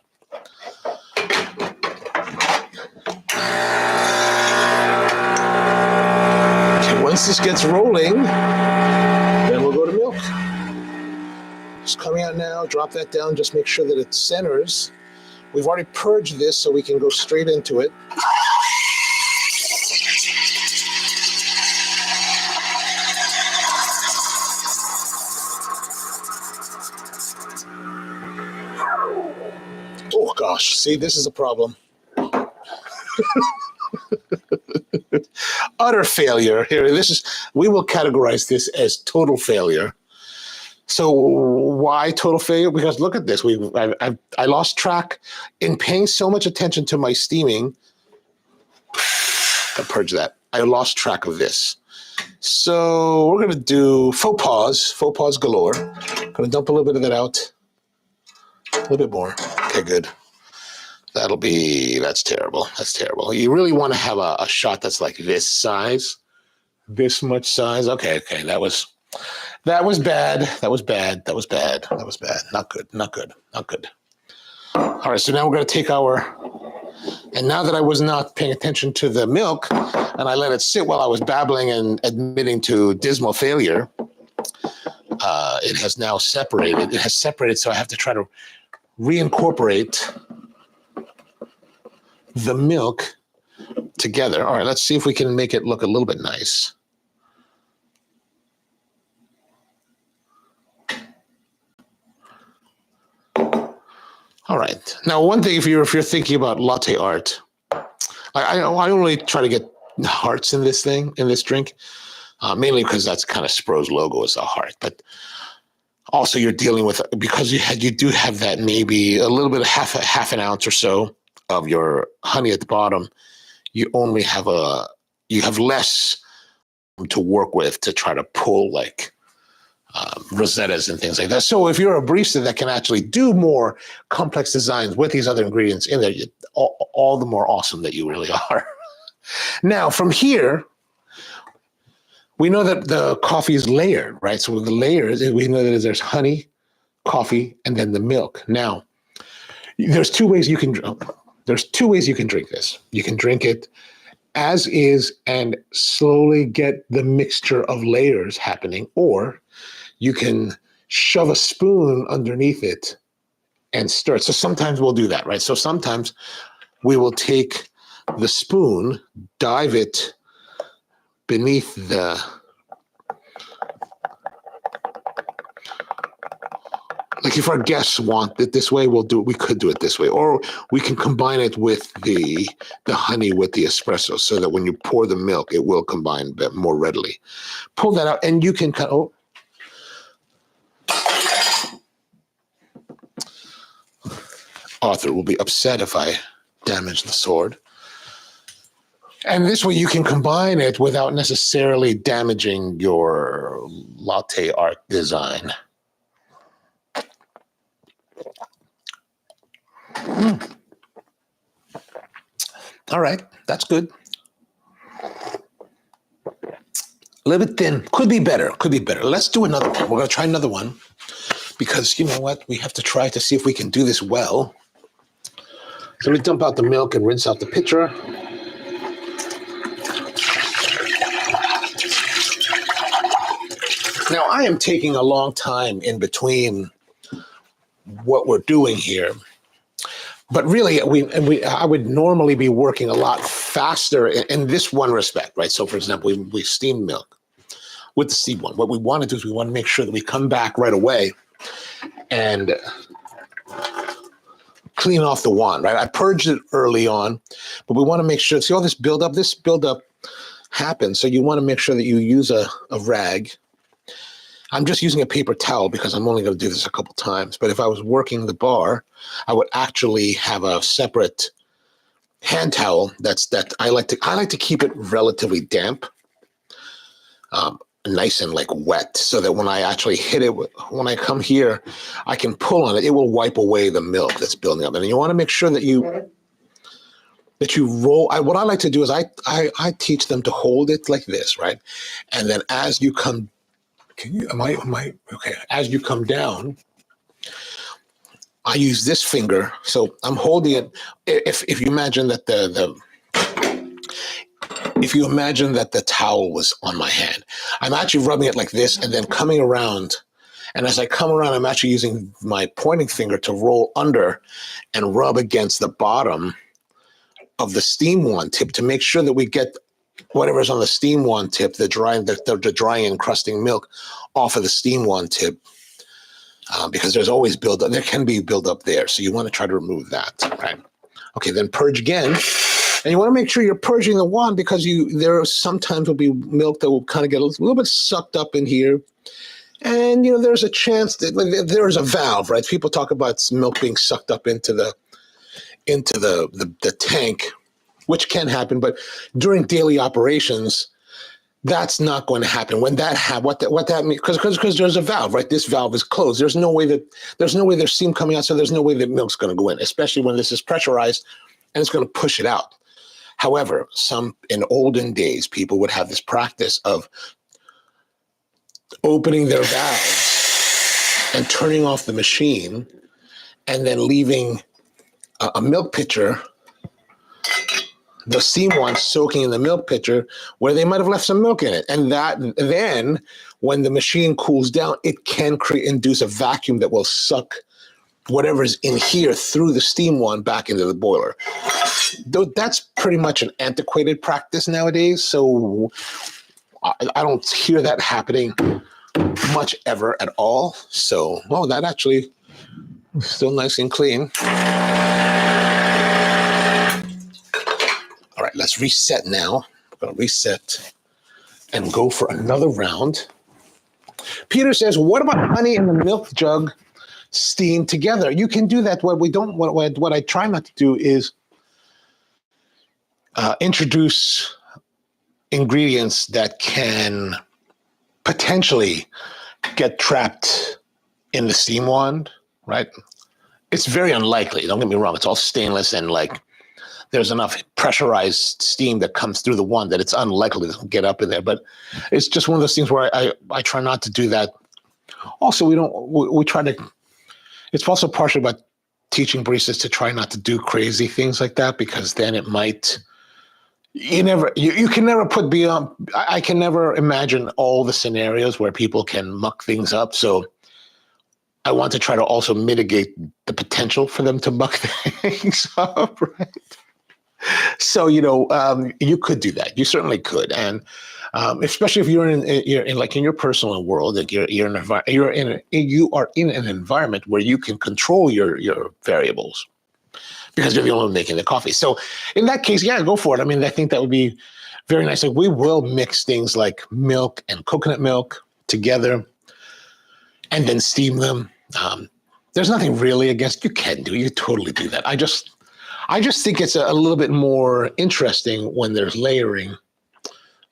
A: Okay, once this gets rolling, then we'll go to milk. It's coming out now. Drop that down. Just make sure that it centers. We've already purged this, so we can go straight into it. Oh gosh, see, this is a problem. Utter failure here. We will categorize this as total failure. So why total failure? Because look at this. I lost track in paying so much attention to my steaming. I purge that. I lost track of this. So we're going to do faux pas galore. Going to dump a little bit of that out. A little bit more. Okay, good. That's terrible. That's terrible. You really want to have a shot that's like this size, this much size. Okay. That was bad. Not good. All right, so now we're going to take and now that I was not paying attention to the milk and I let it sit while I was babbling and admitting to dismal failure, it has now separated. It has separated, so I have to try to reincorporate the milk together. All right, let's see if we can make it look a little bit nice. All right. Now, one thing, if you're thinking about latte art, I only try to get hearts in this drink. mainly because that's kind of Spro's logo is the heart. But also you're dealing with, because you do have that maybe a little bit of half an ounce or so of your honey at the bottom. You only have you have less to work with to try to pull like rosettas and things like that. So if you're a barista that can actually do more complex designs with these other ingredients in there, all the more awesome that you really are. Now, from here, we know that the coffee is layered, right? So with the layers, we know that there's honey, coffee, and then the milk. Now, there's two ways you can drink this. You can drink it as is and slowly get the mixture of layers happening, or you can shove a spoon underneath it and stir it. So sometimes we'll do that, right? So sometimes we will take the spoon, dive it beneath the like if our guests want it this way, we could do it this way. Or we can combine it with the honey with the espresso so that when you pour the milk, it will combine a bit more readily. Pull that out and you can cut. Oh. Arthur will be upset if I damage the sword. And this way you can combine it without necessarily damaging your latte art design. All right, that's good. A little bit thin. Could be better. Let's do another one. We're going to try another one because you know what? We have to try to see if we can do this well. So we dump out the milk and rinse out the pitcher. Now, I am taking a long time in between what we're doing here. But really, I would normally be working a lot faster in this one respect, right? So, for example, we steam milk with the steam one. What we want to do is we want to make sure that we come back right away and clean off the wand, right? I purged it early on, but we want to make sure, see all this buildup happens. So you want to make sure that you use a rag. I'm just using a paper towel because I'm only going to do this a couple times. But if I was working the bar, I would actually have a separate hand towel. That I like to keep it relatively damp, nice and like wet, so that when I actually hit it, when I come here, I can pull on it. It will wipe away the milk that's building up. And you want to make sure that you roll. What I like to do is I teach them to hold it like this, right? And then as you come. Okay. As you come down, I use this finger. So I'm holding it. If you imagine that the towel was on my hand, I'm actually rubbing it like this and then coming around. And as I come around, I'm actually using my pointing finger to roll under and rub against the bottom of the steam wand tip to make sure that we get whatever's on the steam wand tip, the drying encrusting milk off of the steam wand tip, because there's always buildup. There can be buildup there, so you want to try to remove that, right? Okay, then purge again, and you want to make sure you're purging the wand because there sometimes will be milk that will kind of get a little bit sucked up in here, and there's a chance that there's a valve, right? People talk about milk being sucked up into the tank, which can happen, but during daily operations, that's not going to happen. When that what that means, because there's a valve, right? This valve is closed. There's no way there's steam coming out, so there's no way that milk's going to go in, especially when this is pressurized and it's going to push it out. However, in olden days, people would have this practice of opening their valves and turning off the machine, and then leaving a milk pitcher, the steam wand soaking in the milk pitcher where they might have left some milk in it. And then when the machine cools down, it can induce a vacuum that will suck whatever's in here through the steam wand back into the boiler. Though that's pretty much an antiquated practice nowadays. So I don't hear that happening much ever at all. So, well, that actually is still nice and clean. All right, let's reset now. I'm going to reset and go for another round. Peter says, what about honey and the milk jug steamed together? You can do that. What I try not to do is introduce ingredients that can potentially get trapped in the steam wand, right? It's very unlikely. Don't get me wrong. It's all stainless and like there's enough pressurized steam that comes through the wand that it's unlikely to get up in there. But it's just one of those things where I try not to do that. Also, we try to, it's also partially about teaching baristas to try not to do crazy things like that, because then it might, you can never put beyond, I can never imagine all the scenarios where people can muck things up. So I want to try to also mitigate the potential for them to muck things up, right? So, you could do that. You certainly could. And especially if you're in your personal world, like you are in an environment where you can control your variables because you're the only one making the coffee. So in that case, yeah, go for it. I mean, I think that would be very nice. Like we will mix things like milk and coconut milk together and then steam them. There's nothing really against, you totally do that. I just think it's a little bit more interesting when there's layering.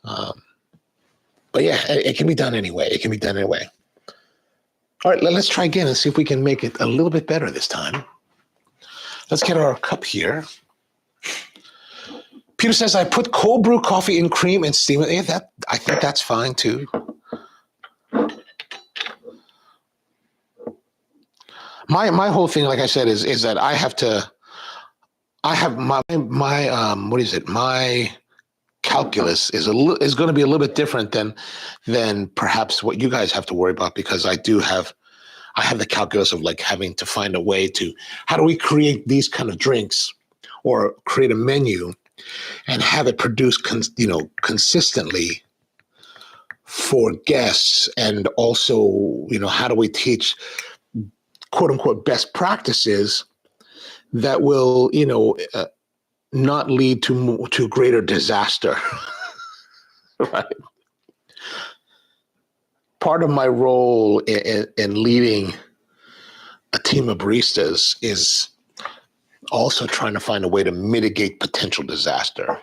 A: But yeah, it can be done anyway. All right, let's try again and see if we can make it a little bit better this time. Let's get our cup here. Peter says, I put cold brew coffee in cream and steam it. Yeah, I think that's fine too. My whole thing, like I said, is that I have my calculus is going to be a little bit different than perhaps what you guys have to worry about, because I have the calculus of like having to find a way to, how do we create these kind of drinks or create a menu and have it produced consistently for guests, and also how do we teach quote unquote best practices that will not lead to greater disaster. Right. Part of my role in leading a team of baristas is also trying to find a way to mitigate potential disaster,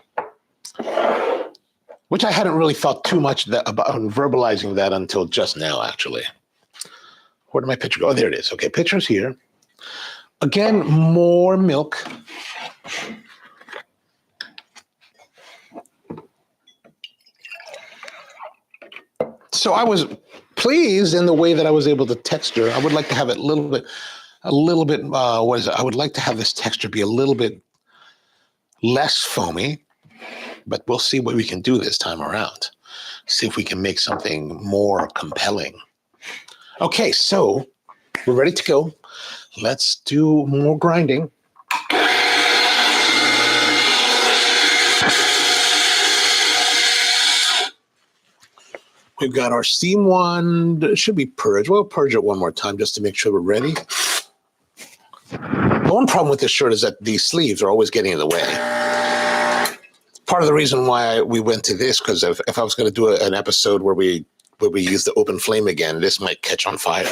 A: which I hadn't really thought too much about verbalizing that until just now, actually. Where did my picture go? Oh, there it is. Okay, picture's here. Again, more milk. So I was pleased in the way that I was able to texture. I would like to have it a little bit, I would like to have this texture be a little bit less foamy, but we'll see what we can do this time around. See if we can make something more compelling. Okay, so we're ready to go. Let's do more grinding. We've got our steam wand. It should be purged. We'll purge it one more time just to make sure we're ready. The one problem with this shirt is that these sleeves are always getting in the way. Part of the reason why we went to this, because if I was going to do an episode where we use the open flame again, this might catch on fire.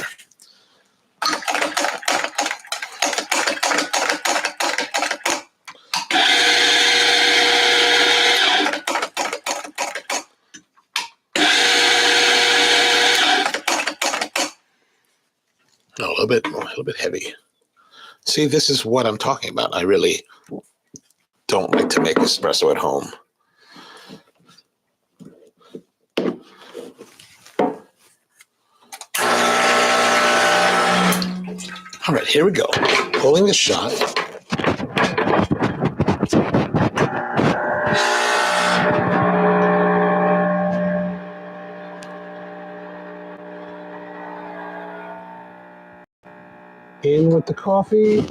A: A little bit heavy. See, this is what I'm talking about. I really don't like to make espresso at home. All right, here we go. Pulling the shot. In with the coffee.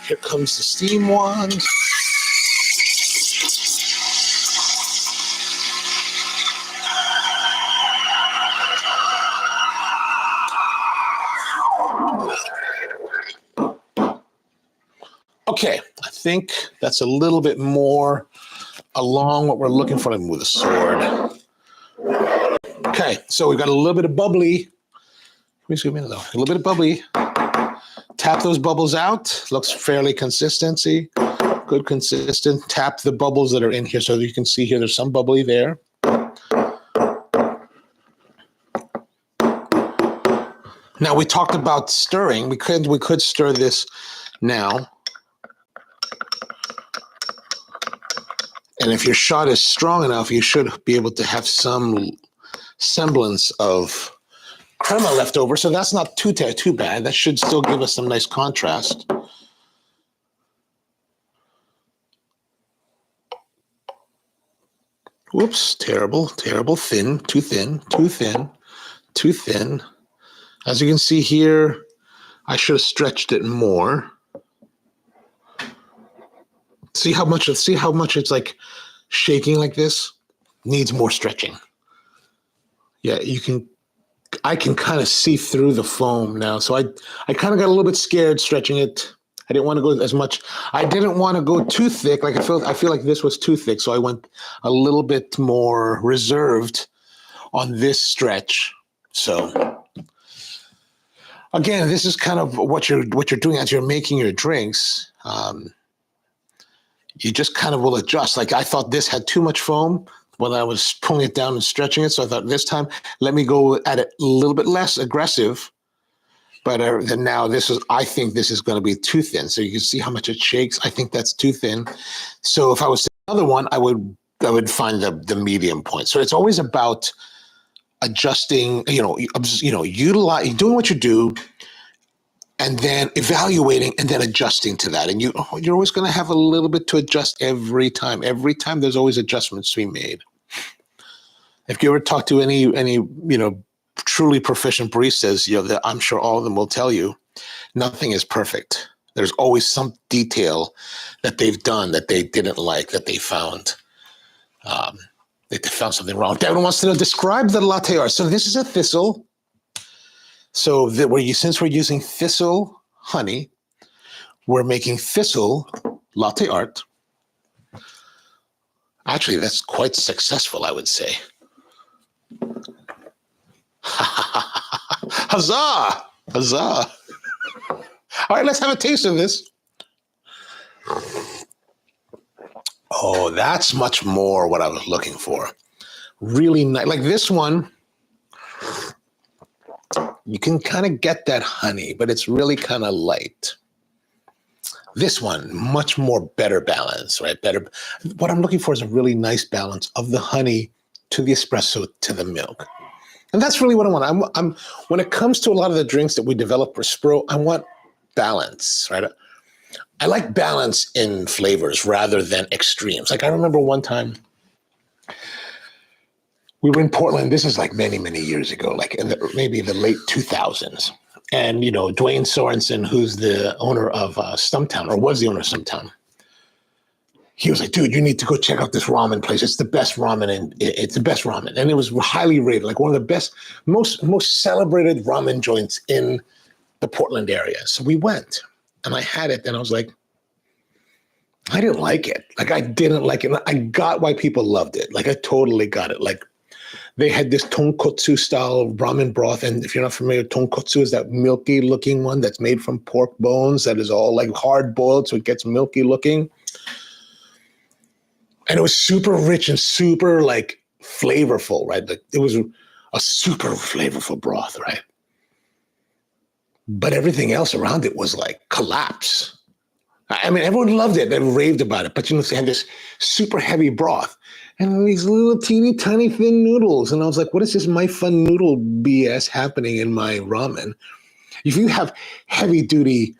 A: Here comes the steam wand. Okay, I think that's a little bit more along what we're looking for. With a sword. Okay, so we've got a little bit of bubbly. Let me zoom in though. A little bit of bubbly. Tap those bubbles out. Looks fairly consistency. Good consistent. Tap the bubbles that are in here so you can see here there's some bubbly there. Now we talked about stirring. We could stir this now. And if your shot is strong enough, you should be able to have some semblance of crema left over. So that's not too bad. That should still give us some nice contrast. Whoops, terrible, thin, too thin, too thin, too thin. As you can see here, I should have stretched it more. See how much it's like shaking like this? Needs more stretching. Yeah, I can kind of see through the foam now. So I kind of got a little bit scared stretching it. I didn't want to go as much. I didn't want to go too thick. Like I feel like this was too thick. So I went a little bit more reserved on this stretch. So again, this is kind of what you're doing as you're making your drinks. You just kind of will adjust. Like I thought this had too much foam when I was pulling it down and stretching it. So I thought this time, let me go at it a little bit less aggressive. But then now I think this is going to be too thin. So you can see how much it shakes. I think that's too thin. So if I was to do another one, I would find the medium point. So it's always about adjusting, utilize, doing what you do, and then evaluating and then adjusting to that. And you're always going to have a little bit to adjust every time. Every time there's always adjustments to be made. If you ever talk to any truly proficient baristas, I'm sure all of them will tell you, nothing is perfect. There's always some detail that they've done that they didn't like, that they found. They found something wrong. Devin wants to describe the latte art. So this is a Thistle. So since we're using Thistle honey, we're making Thistle latte art. Actually, that's quite successful, I would say. Huzzah! Huzzah! All right, let's have a taste of this. Oh, that's much more what I was looking for. Really nice. Like this one, you can kind of get that honey, but it's really kind of light. This one, much more better balance, right? Better. What I'm looking for is a really nice balance of the honey to the espresso to the milk. And that's really what I want. I'm when it comes to a lot of the drinks that we develop for Spro, I want balance, right? I like balance in flavors rather than extremes. Like I remember one time we were in Portland. This is like many, many years ago, like in maybe the late 2000s. And, Dwayne Sorensen, who's the owner of Stumptown, or was the owner of Stumptown, he was like, dude, you need to go check out this ramen place. It's the best ramen, and it's the best ramen. And it was highly rated, like one of the best, most celebrated ramen joints in the Portland area. So we went, and I had it, and I was like, I didn't like it. Like I didn't like it. I got why people loved it. Like I totally got it. Like they had this tonkotsu style ramen broth. And if you're not familiar, tonkotsu is that milky looking one that's made from pork bones that is all like hard boiled. So it gets milky looking. And it was super rich and super like flavorful, right? Like it was a super flavorful broth, right? But everything else around it was like collapse. I mean, everyone loved it. They raved about it. But they had this super heavy broth and these little teeny tiny thin noodles. And I was like, what is this My Fun Noodle BS happening in my ramen? If you have heavy duty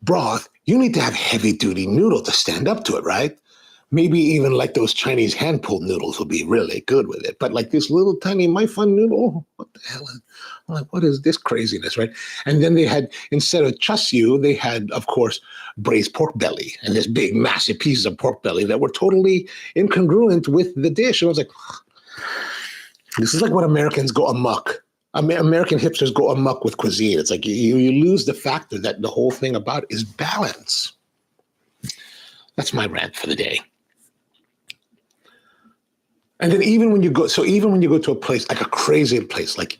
A: broth, you need to have heavy duty noodle to stand up to it, right? Maybe even like those Chinese hand-pulled noodles will be really good with it. But like this little tiny My Fun noodle, what the hell? I'm like, what is this craziness, right? And then they had, instead of chashu, they had, of course, braised pork belly and this big, massive pieces of pork belly that were totally incongruent with the dish. And I was like, this is like what Americans go amok. American hipsters go amok with cuisine. It's like you lose the factor that the whole thing about is balance. That's my rant for the day. And then even when you go to a place, like a crazy place, like,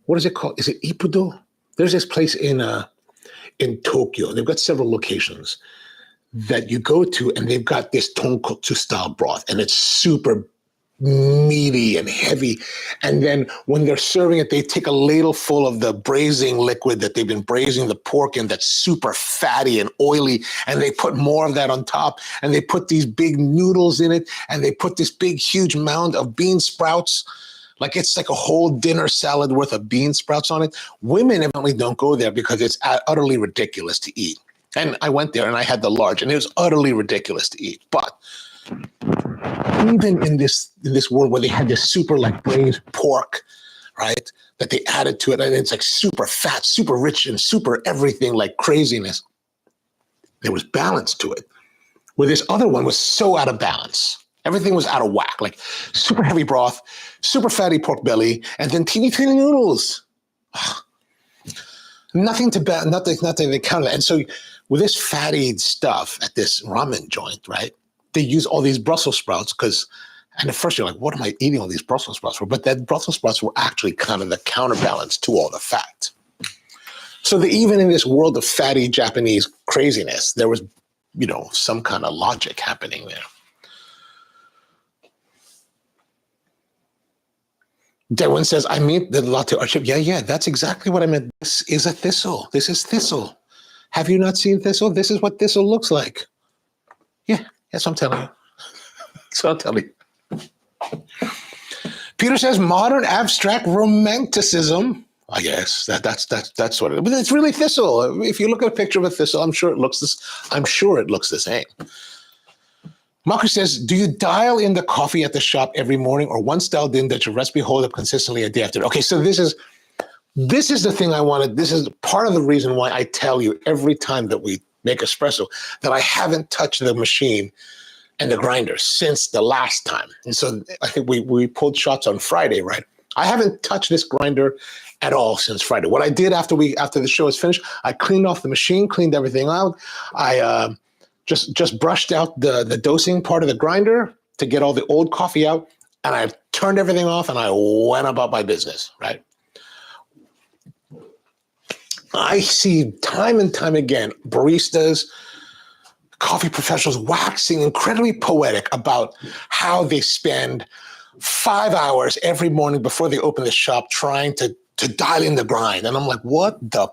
A: what is it called? Is it Ippudo? There's this place in Tokyo. They've got several locations that you go to, and they've got this tonkotsu style broth, and it's super meaty and heavy. And then when they're serving it, they take a ladle full of the braising liquid that they've been braising the pork in, that's super fatty and oily, and they put more of that on top, and they put these big noodles in it, and they put this big huge mound of bean sprouts, like it's like a whole dinner salad worth of bean sprouts on it. Women evidently don't go there because it's utterly ridiculous to eat. And I went there and I had the large, and it was utterly ridiculous to eat. But even in this world where they had this super like braised pork, right, that they added to it, and it's like super fat, super rich, and super everything, like craziness, there was balance to it. Where this other one was so out of balance. Everything was out of whack, like super heavy broth, super fatty pork belly, and then teeny tiny noodles. Nothing to counter that. And so with this fatty stuff at this ramen joint, right, they use all these Brussels sprouts and at first you're like, what am I eating all these Brussels sprouts for? But that Brussels sprouts were actually kind of the counterbalance to all the fat. So that even in this world of fatty Japanese craziness, there was, some kind of logic happening there. Devin says, I mean the latte art chip. Yeah, that's exactly what I meant. This is a Thistle. This is Thistle. Have you not seen Thistle? This is what Thistle looks like. Yeah, that's what I'm telling you. That's what I'm telling you. Peter says, modern abstract romanticism. I guess that's what it is. But it's really Thistle. If you look at a picture of a Thistle, I'm sure it looks the same. Marcus says, do you dial in the coffee at the shop every morning, or once dialed in, that your recipe hold up consistently a day after? Okay, so this is the thing I wanted. This is part of the reason why I tell you every time that we make espresso that I haven't touched the machine and the grinder since the last time. And so I think we pulled shots on Friday, right? I haven't touched this grinder at all since Friday. What I did after the show was finished, I cleaned off the machine, cleaned everything out. I just brushed out the dosing part of the grinder to get all the old coffee out, and I turned everything off and I went about my business, right? I see time and time again baristas, coffee professionals waxing incredibly poetic about how they spend 5 hours every morning before they open the shop trying to dial in the grind. And I'm like, what the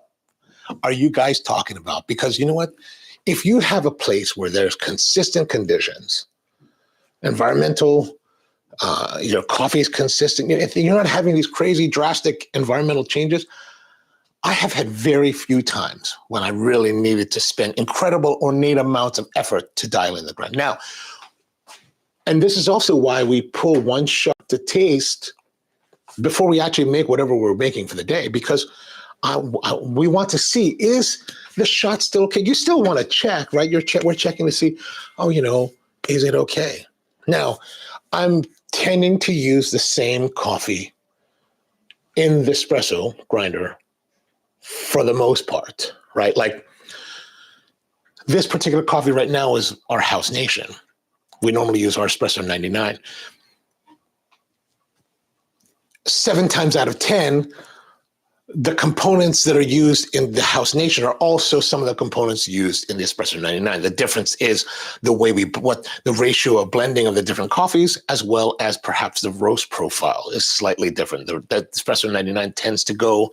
A: are you guys talking about? Because you know what? If you have a place where there's consistent conditions, environmental, your coffee is consistent, if you're not having these crazy drastic environmental changes, I have had very few times when I really needed to spend incredible ornate amounts of effort to dial in the grind. Now, and this is also why we pull one shot to taste before we actually make whatever we're making for the day, because we want to see, is the shot still okay? You still want to check, right? We're checking to see, is it okay? Now, I'm tending to use the same coffee in the espresso grinder for the most part, right? Like this particular coffee right now is our House Nation. We normally use our Espresso 99. 7 times out of 10, the components that are used in the House Nation are also some of the components used in the Espresso 99. The difference is what the ratio of blending of the different coffees, as well as perhaps the roast profile is slightly different. The Espresso 99 tends to go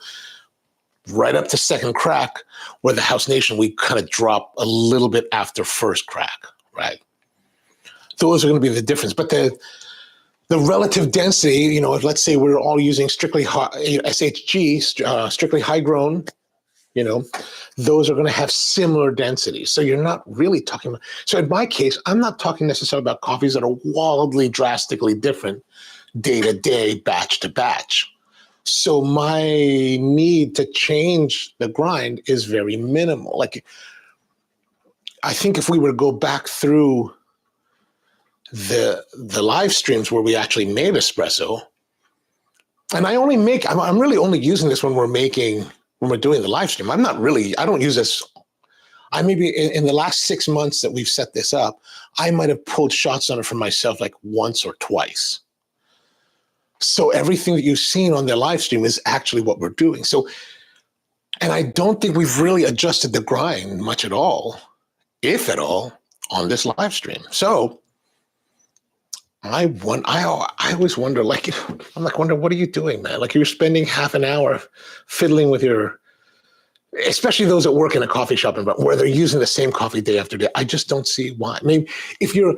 A: right up to second crack, where the House Nation, we kind of drop a little bit after first crack, right? Those are going to be the difference. But the relative density, let's say we're all using strictly SHG, strictly high grown, those are going to have similar densities. So you're not really talking about, so in my case, I'm not talking necessarily about coffees that are wildly, drastically different day to day, batch to batch. So my need to change the grind is very minimal. Like, I think if we were to go back through the live streams where we actually made espresso, and I'm really only using this when we're doing the live stream. I don't use this I maybe in the last 6 months that we've set this up, I might have pulled shots on it for myself like once or twice. So everything that you've seen on the live stream is actually what we're doing. So, and I don't think we've really adjusted the grind much at all, if at all, on this live stream. So I always wonder, like, what are you doing, man? Like, you're spending half an hour fiddling with your, especially those that work in a coffee shop where they're using the same coffee day after day. I just don't see why. I mean, if you're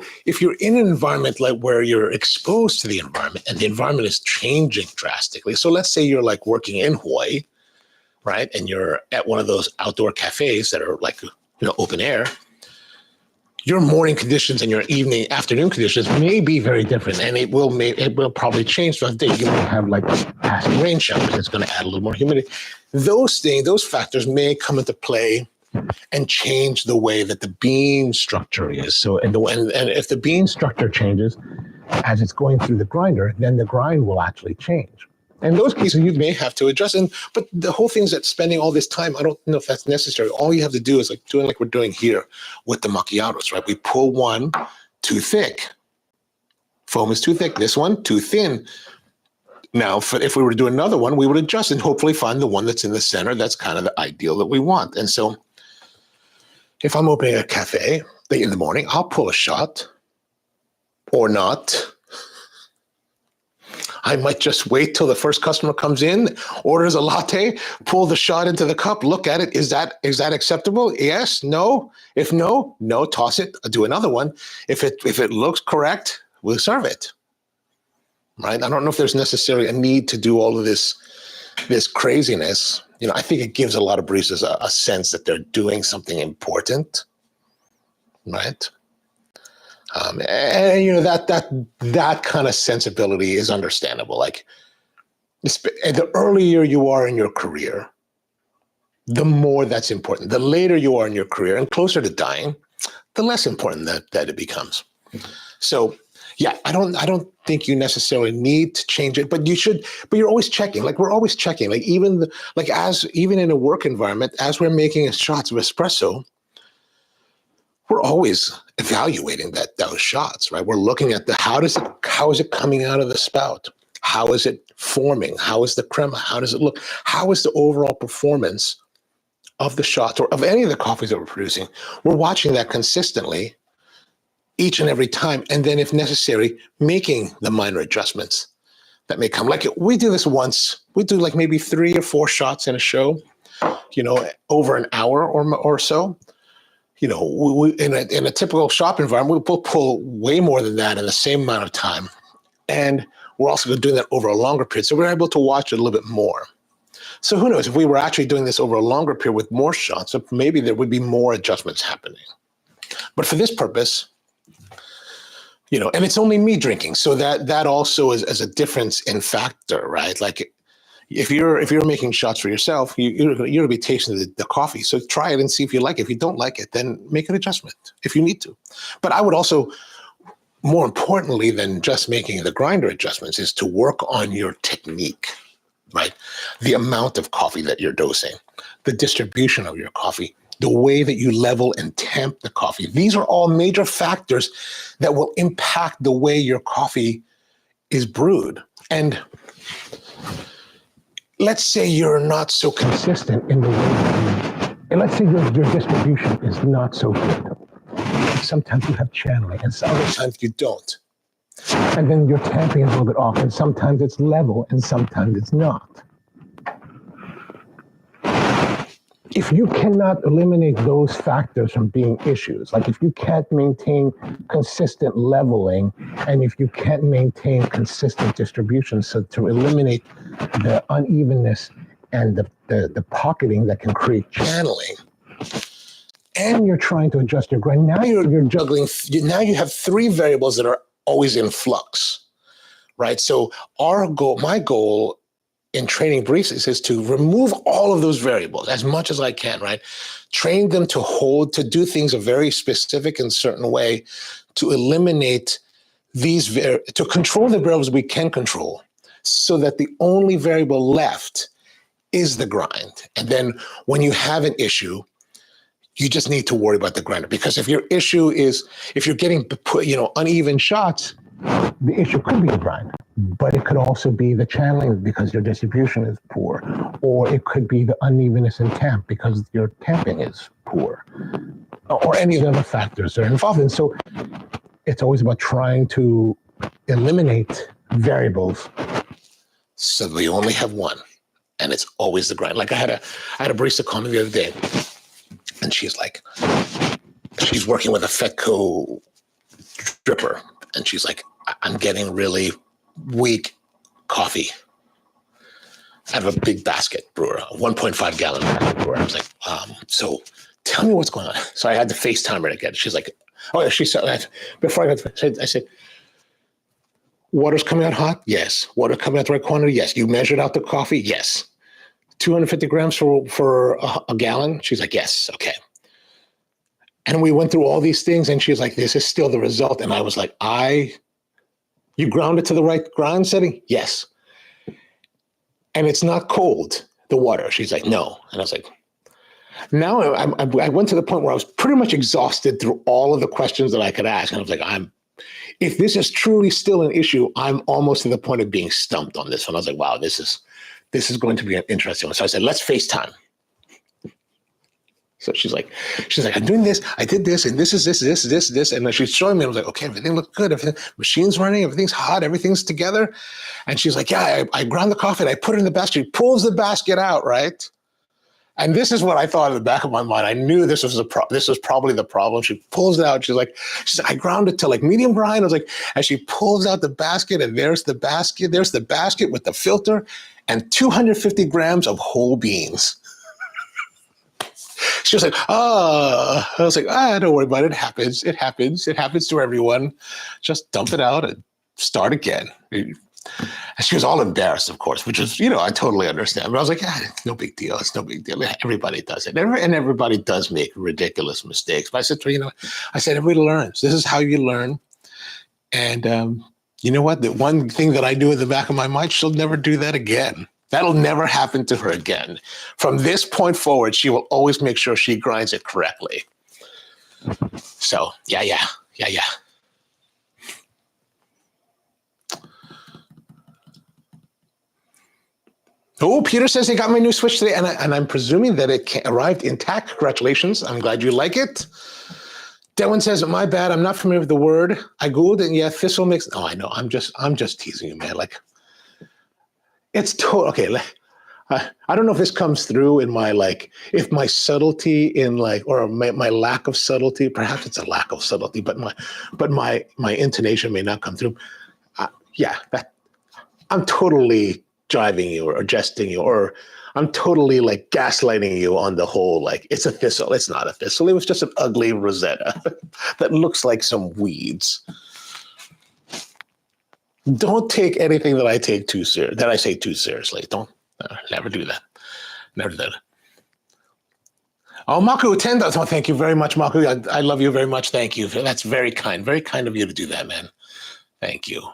A: in an environment like where you're exposed to the environment and the environment is changing drastically. So let's say you're like working in Hawaii, right? And you're at one of those outdoor cafes that are like, open air. Your morning conditions and your afternoon conditions may be very different, and it will probably change throughout the day. You might have like passing rain showers. It's going to add a little more humidity. Those factors may come into play and change the way that the bean structure is. So, and if the bean structure changes as it's going through the grinder, then the grind will actually change. In those cases, you may have to adjust. But the whole thing is that spending all this time, I don't know if that's necessary. All you have to do is doing like we're doing here with the macchiatos, right? We pull one too thick. Foam is too thick. This one too thin. Now, if we were to do another one, we would adjust and hopefully find the one that's in the center. That's kind of the ideal that we want. And so if I'm opening a cafe in the morning, I'll pull a shot or not. I might just wait till the first customer comes in, orders a latte, pull the shot into the cup, look at it. Is that acceptable? Yes, no. If no, toss it. I'll do another one. If it looks correct, we'll serve it. Right? I don't know if there's necessarily a need to do all of this craziness. I think it gives a lot of baristas a sense that they're doing something important. Right? And that kind of sensibility is understandable. Like, the earlier you are in your career, the more that's important. The later you are in your career and closer to dying, the less important that it becomes. So, yeah, I don't think you necessarily need to change it, but you should. But you're always checking. Like, we're always checking. Like, even in a work environment, as we're making shots of espresso, we're always evaluating those shots, right? We're looking at how is it coming out of the spout? How is it forming? How is the crema? How does it look? How is the overall performance of the shots or of any of the coffees that we're producing? We're watching that consistently each and every time. And then if necessary, making the minor adjustments that may come. Like, we do this once, we do like maybe 3 or 4 shots in a show, over an hour or so. We, in a typical shop environment, we'll pull way more than that in the same amount of time. And we're also doing that over a longer period. So we're able to watch it a little bit more. So who knows, if we were actually doing this over a longer period with more shots, maybe there would be more adjustments happening. But for this purpose, and it's only me drinking. So that also is a difference in factor, right? Like, if you're making shots for yourself, you're going to be tasting the coffee. So try it and see if you like it. If you don't like it, then make an adjustment if you need to. But I would also, more importantly than just making the grinder adjustments, is to work on your technique, right? The amount of coffee that you're dosing, the distribution of your coffee, the way that you level and temp the coffee. These are all major factors that will impact the way your coffee is brewed. And let's say you're not so consistent in the way and let's say your distribution is not so good. Sometimes you have channeling, and other times you don't. And then your tamping is a little bit off, and sometimes it's level, and sometimes it's not. If you cannot eliminate those factors from being issues, like if you can't maintain consistent leveling, and if you can't maintain consistent distribution, so to eliminate the unevenness and the pocketing that can create channeling, and you're trying to adjust your grind, now you're juggling, now you have 3 variables that are always in flux, right? So my goal in training baristas is to remove all of those variables as much as I can, right? Train them to do things a very specific and certain way, to eliminate to control the variables we can control, so that the only variable left is the grind. And then when you have an issue, you just need to worry about the grinder, because if your issue is, if you're getting, uneven shots, the issue could be the grind, but it could also be the channeling because your distribution is poor, or it could be the unevenness in tamp because your tamping is poor, or any of the other factors that are involved. And so it's always about trying to eliminate variables so we only have one, and it's always the grind. Like I had a barista call me the other day, and she's working with a Fedco dripper, and she's like, I'm getting really weak coffee out of a big basket brewer, a 1.5 gallon basket brewer. I was like, so tell me what's going on. So I had to FaceTime her again. She's like, oh yeah, she said, before I said, water's coming out hot? Yes. Water coming out the right quantity? Yes. You measured out the coffee? Yes. 250 grams for a gallon? She's like, yes. Okay. And we went through all these things, and she's like, this is still the result. And I was like, you ground it to the right grind setting? Yes. And it's not cold, the water. She's like, no. And I was like, now I went to the point where I was pretty much exhausted through all of the questions that I could ask. And I was like, if this is truly still an issue, I'm almost to the point of being stumped on this one. I was like, wow, this is going to be an interesting one. So I said, let's FaceTime. So she's like, I'm doing this, I did this, and this is this. And she's showing me, I was like, okay, everything looks good. Machine's running, everything's hot, everything's together. And she's like, yeah, I ground the coffee and I put it in the basket. She pulls the basket out, right? And this is what I thought in the back of my mind. I knew this was this was probably the problem. She pulls it out. She's like, I ground it to like medium grind. I was like, and she pulls out the basket, and there's the basket with the filter and 250 grams of whole beans. She was like, I was like, don't worry about it. It happens to everyone. Just dump it out and start again. And she was all embarrassed, of course, which is, I totally understand. But I was like, no big deal. It's no big deal. Everybody does it. And everybody does make ridiculous mistakes. But I said to her, everybody learns. This is how you learn. And you know what? The one thing that I do in the back of my mind, she'll never do that again. That'll never happen to her again. From this point forward, she will always make sure she grinds it correctly. So, yeah. Oh, Peter says he got my new Switch today, and I'm presuming that it arrived intact. Congratulations. I'm glad you like it. Devin says, my bad. I'm not familiar with the word. I Googled it, and yeah, Thistle makes... Oh, I know. I'm just teasing you, man. Like, it's total... Okay, I don't know if this comes through in my, if my subtlety in, or my lack of subtlety. Perhaps it's a lack of subtlety, but my intonation may not come through. I'm totally jiving you or jesting you, or I'm totally gaslighting you on the whole, it's a thistle. It's not a thistle. It was just an ugly Rosetta that looks like some weeds. Don't take anything that I say too seriously. Don't, never do that. Never do that. Oh, Maku, $10. Oh, thank you very much, Maku. I love you very much. Thank you. That's very kind of you to do that, man. Thank you.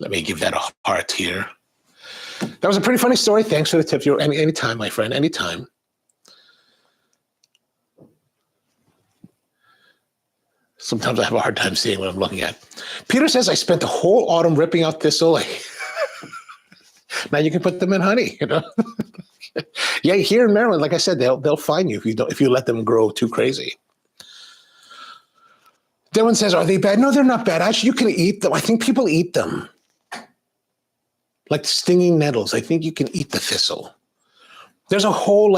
A: Let me give that a heart here. That was a pretty funny story. Thanks for the tip. Anytime, my friend, anytime. Sometimes I have a hard time seeing what I'm looking at. Peter says, I spent the whole autumn ripping out Thistle. Now you can put them in honey, Yeah, here in Maryland, like I said, they'll fine you if you let them grow too crazy. Dylan says, are they bad? No, they're not bad. Actually, you can eat them. I think people eat them. Like stinging nettles. I think you can eat the thistle. There's a whole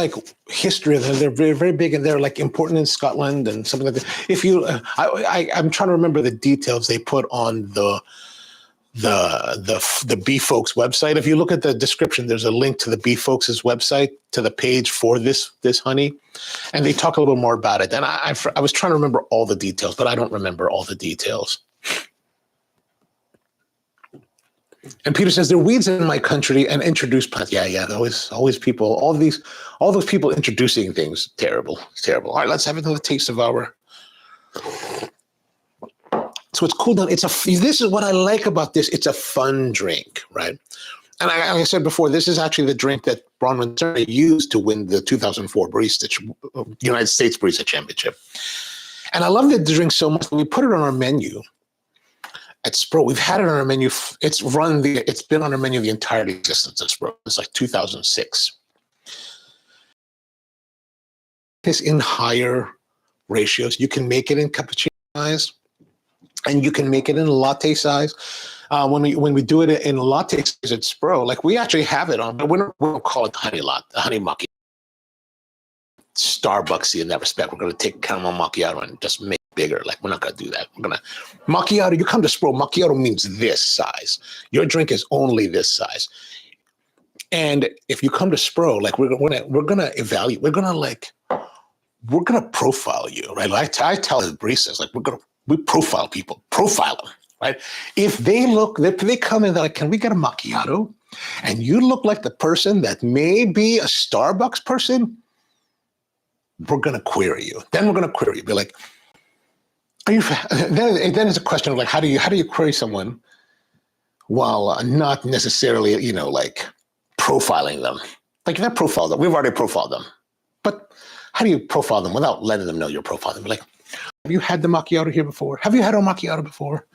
A: history of them. They're very, very big, and they're important in Scotland and something like that. If you, I'm trying to remember the details they put on the Bee Folks website. If you look at the description, there's a link to the Bee Folks' website, to the page for this honey, and they talk a little more about it. And I was trying to remember all the details, but I don't remember all the details. And Peter says, there are weeds in my country and introduced plants. Yeah. Always people, all those people introducing things. Terrible. It's terrible. All right, let's have another taste of our. So it's cool down. This is what I like about this. It's a fun drink, right? And like I said before, this is actually the drink that Bronwen Serna used to win the 2004 United States Barista Championship. And I love the drink so much that we put it on our menu at Spro. We've had it on our menu. It's been on our menu the entire existence of Spro. It's like 2006. It's in higher ratios. You can make it in cappuccino size, and you can make it in latte size. When we do it in latte size at Spro, like we actually have it on, but we don't call it honey macchiato. Starbucksy in that respect. We're going to take caramel macchiato and just make it bigger. Like we're not going to do that. We're going to macchiato. You come to Spro, macchiato means this size. Your drink is only this size. And if you come to Spro, like we're going to evaluate. We're going to profile you, right? Like I tell the baristas, like we profile people, profile them, right? If they come in, they're like, can we get a macchiato? And you look like the person that may be a Starbucks person, we're going to query you. Then we're going to query you. Be like, are you? Then it's a question of like, how do you query someone while not necessarily, like profiling them? Like if I profile them, we've already profiled them, but how do you profile them without letting them know you're profiling? Be like, have you had the macchiato here before? Have you had a macchiato before?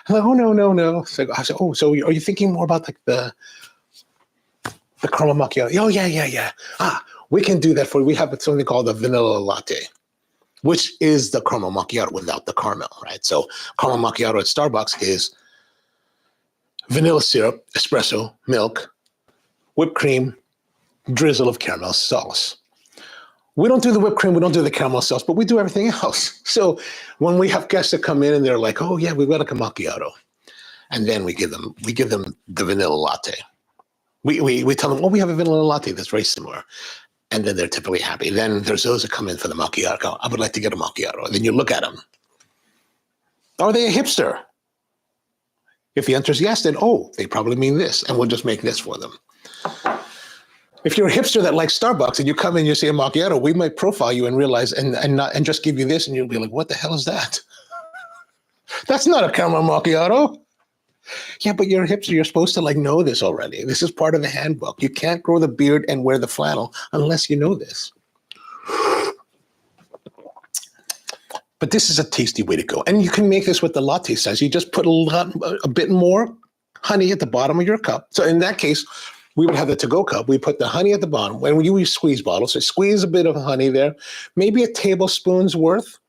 A: I'm like, oh no. So I said, oh, so are you thinking more about like the caramel macchiato? Oh yeah. We can do that for you. We have something called the vanilla latte, which is the caramel macchiato without the caramel, right? So caramel macchiato at Starbucks is vanilla syrup, espresso, milk, whipped cream, drizzle of caramel sauce. We don't do the whipped cream, we don't do the caramel sauce, but we do everything else. So when we have guests that come in and they're like, oh yeah, we've got a macchiato, and then we give them the vanilla latte. We tell them, oh, we have a vanilla latte that's very similar. And then they're typically happy. Then there's those that come in for the macchiato. I would like to get a macchiato. And then you look at them. Are they a hipster? If the answer is yes, then, they probably mean this. And we'll just make this for them. If you're a hipster that likes Starbucks and you come in and you see a macchiato, we might profile you and realize and just give you this. And you'll be like, what the hell is that? That's not a caramel macchiato. Yeah, but you're a hipster. You're supposed to know this already. This is part of the handbook. You can't grow the beard and wear the flannel unless you know this. But this is a tasty way to go. And you can make this with the latte size. You just put a bit more honey at the bottom of your cup. So in that case, we would have the to-go cup. We put the honey at the bottom. When you use squeeze bottles, so squeeze a bit of honey there, maybe a tablespoon's worth.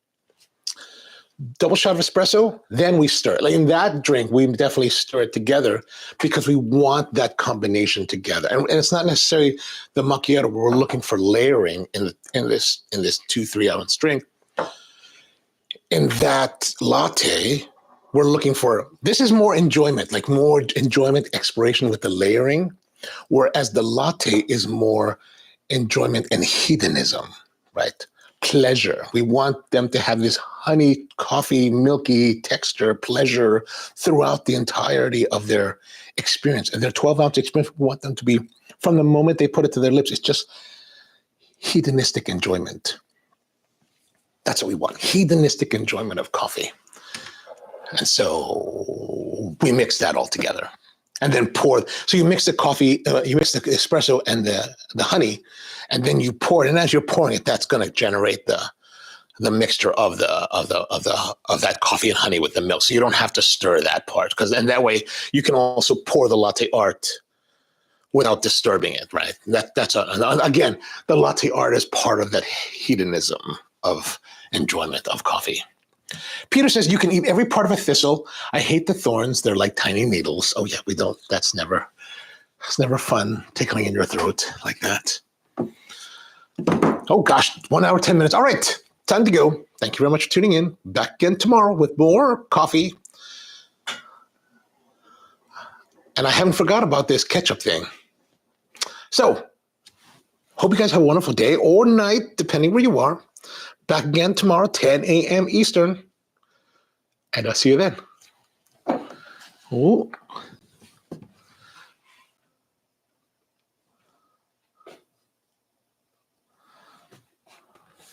A: Double shot of espresso, then we stir it. Like in that drink, we definitely stir it together because we want that combination together. And it's not necessarily the macchiato. We're looking for layering in this 2-3 ounce drink. In that latte, we're looking for, this is more enjoyment, like more enjoyment, exploration with the layering, whereas the latte is more enjoyment and hedonism, right? Pleasure. We want them to have this honey, coffee, milky texture, pleasure throughout the entirety of their experience. And their 12-ounce experience, we want them to be, from the moment they put it to their lips, it's just hedonistic enjoyment. That's what we want, hedonistic enjoyment of coffee. And so we mix that all together. And then pour, so you mix the coffee, you mix the espresso and the honey, and then you pour it. And as you're pouring it, that's going to generate the mixture of that coffee and honey with the milk. So you don't have to stir that part, and that way you can also pour the latte art without disturbing it, right? Again, the latte art is part of that hedonism of enjoyment of coffee. Peter says, you can eat every part of a thistle. I hate the thorns. They're like tiny needles. Oh yeah, we don't, it's never fun tickling in your throat like that. Oh gosh, 1 hour, 10 minutes. All right, time to go. Thank you very much for tuning in. Back again tomorrow with more coffee. And I haven't forgot about this ketchup thing. So, hope you guys have a wonderful day or night, depending where you are. Back again tomorrow, 10 a.m. Eastern. And I'll see you then. Oh.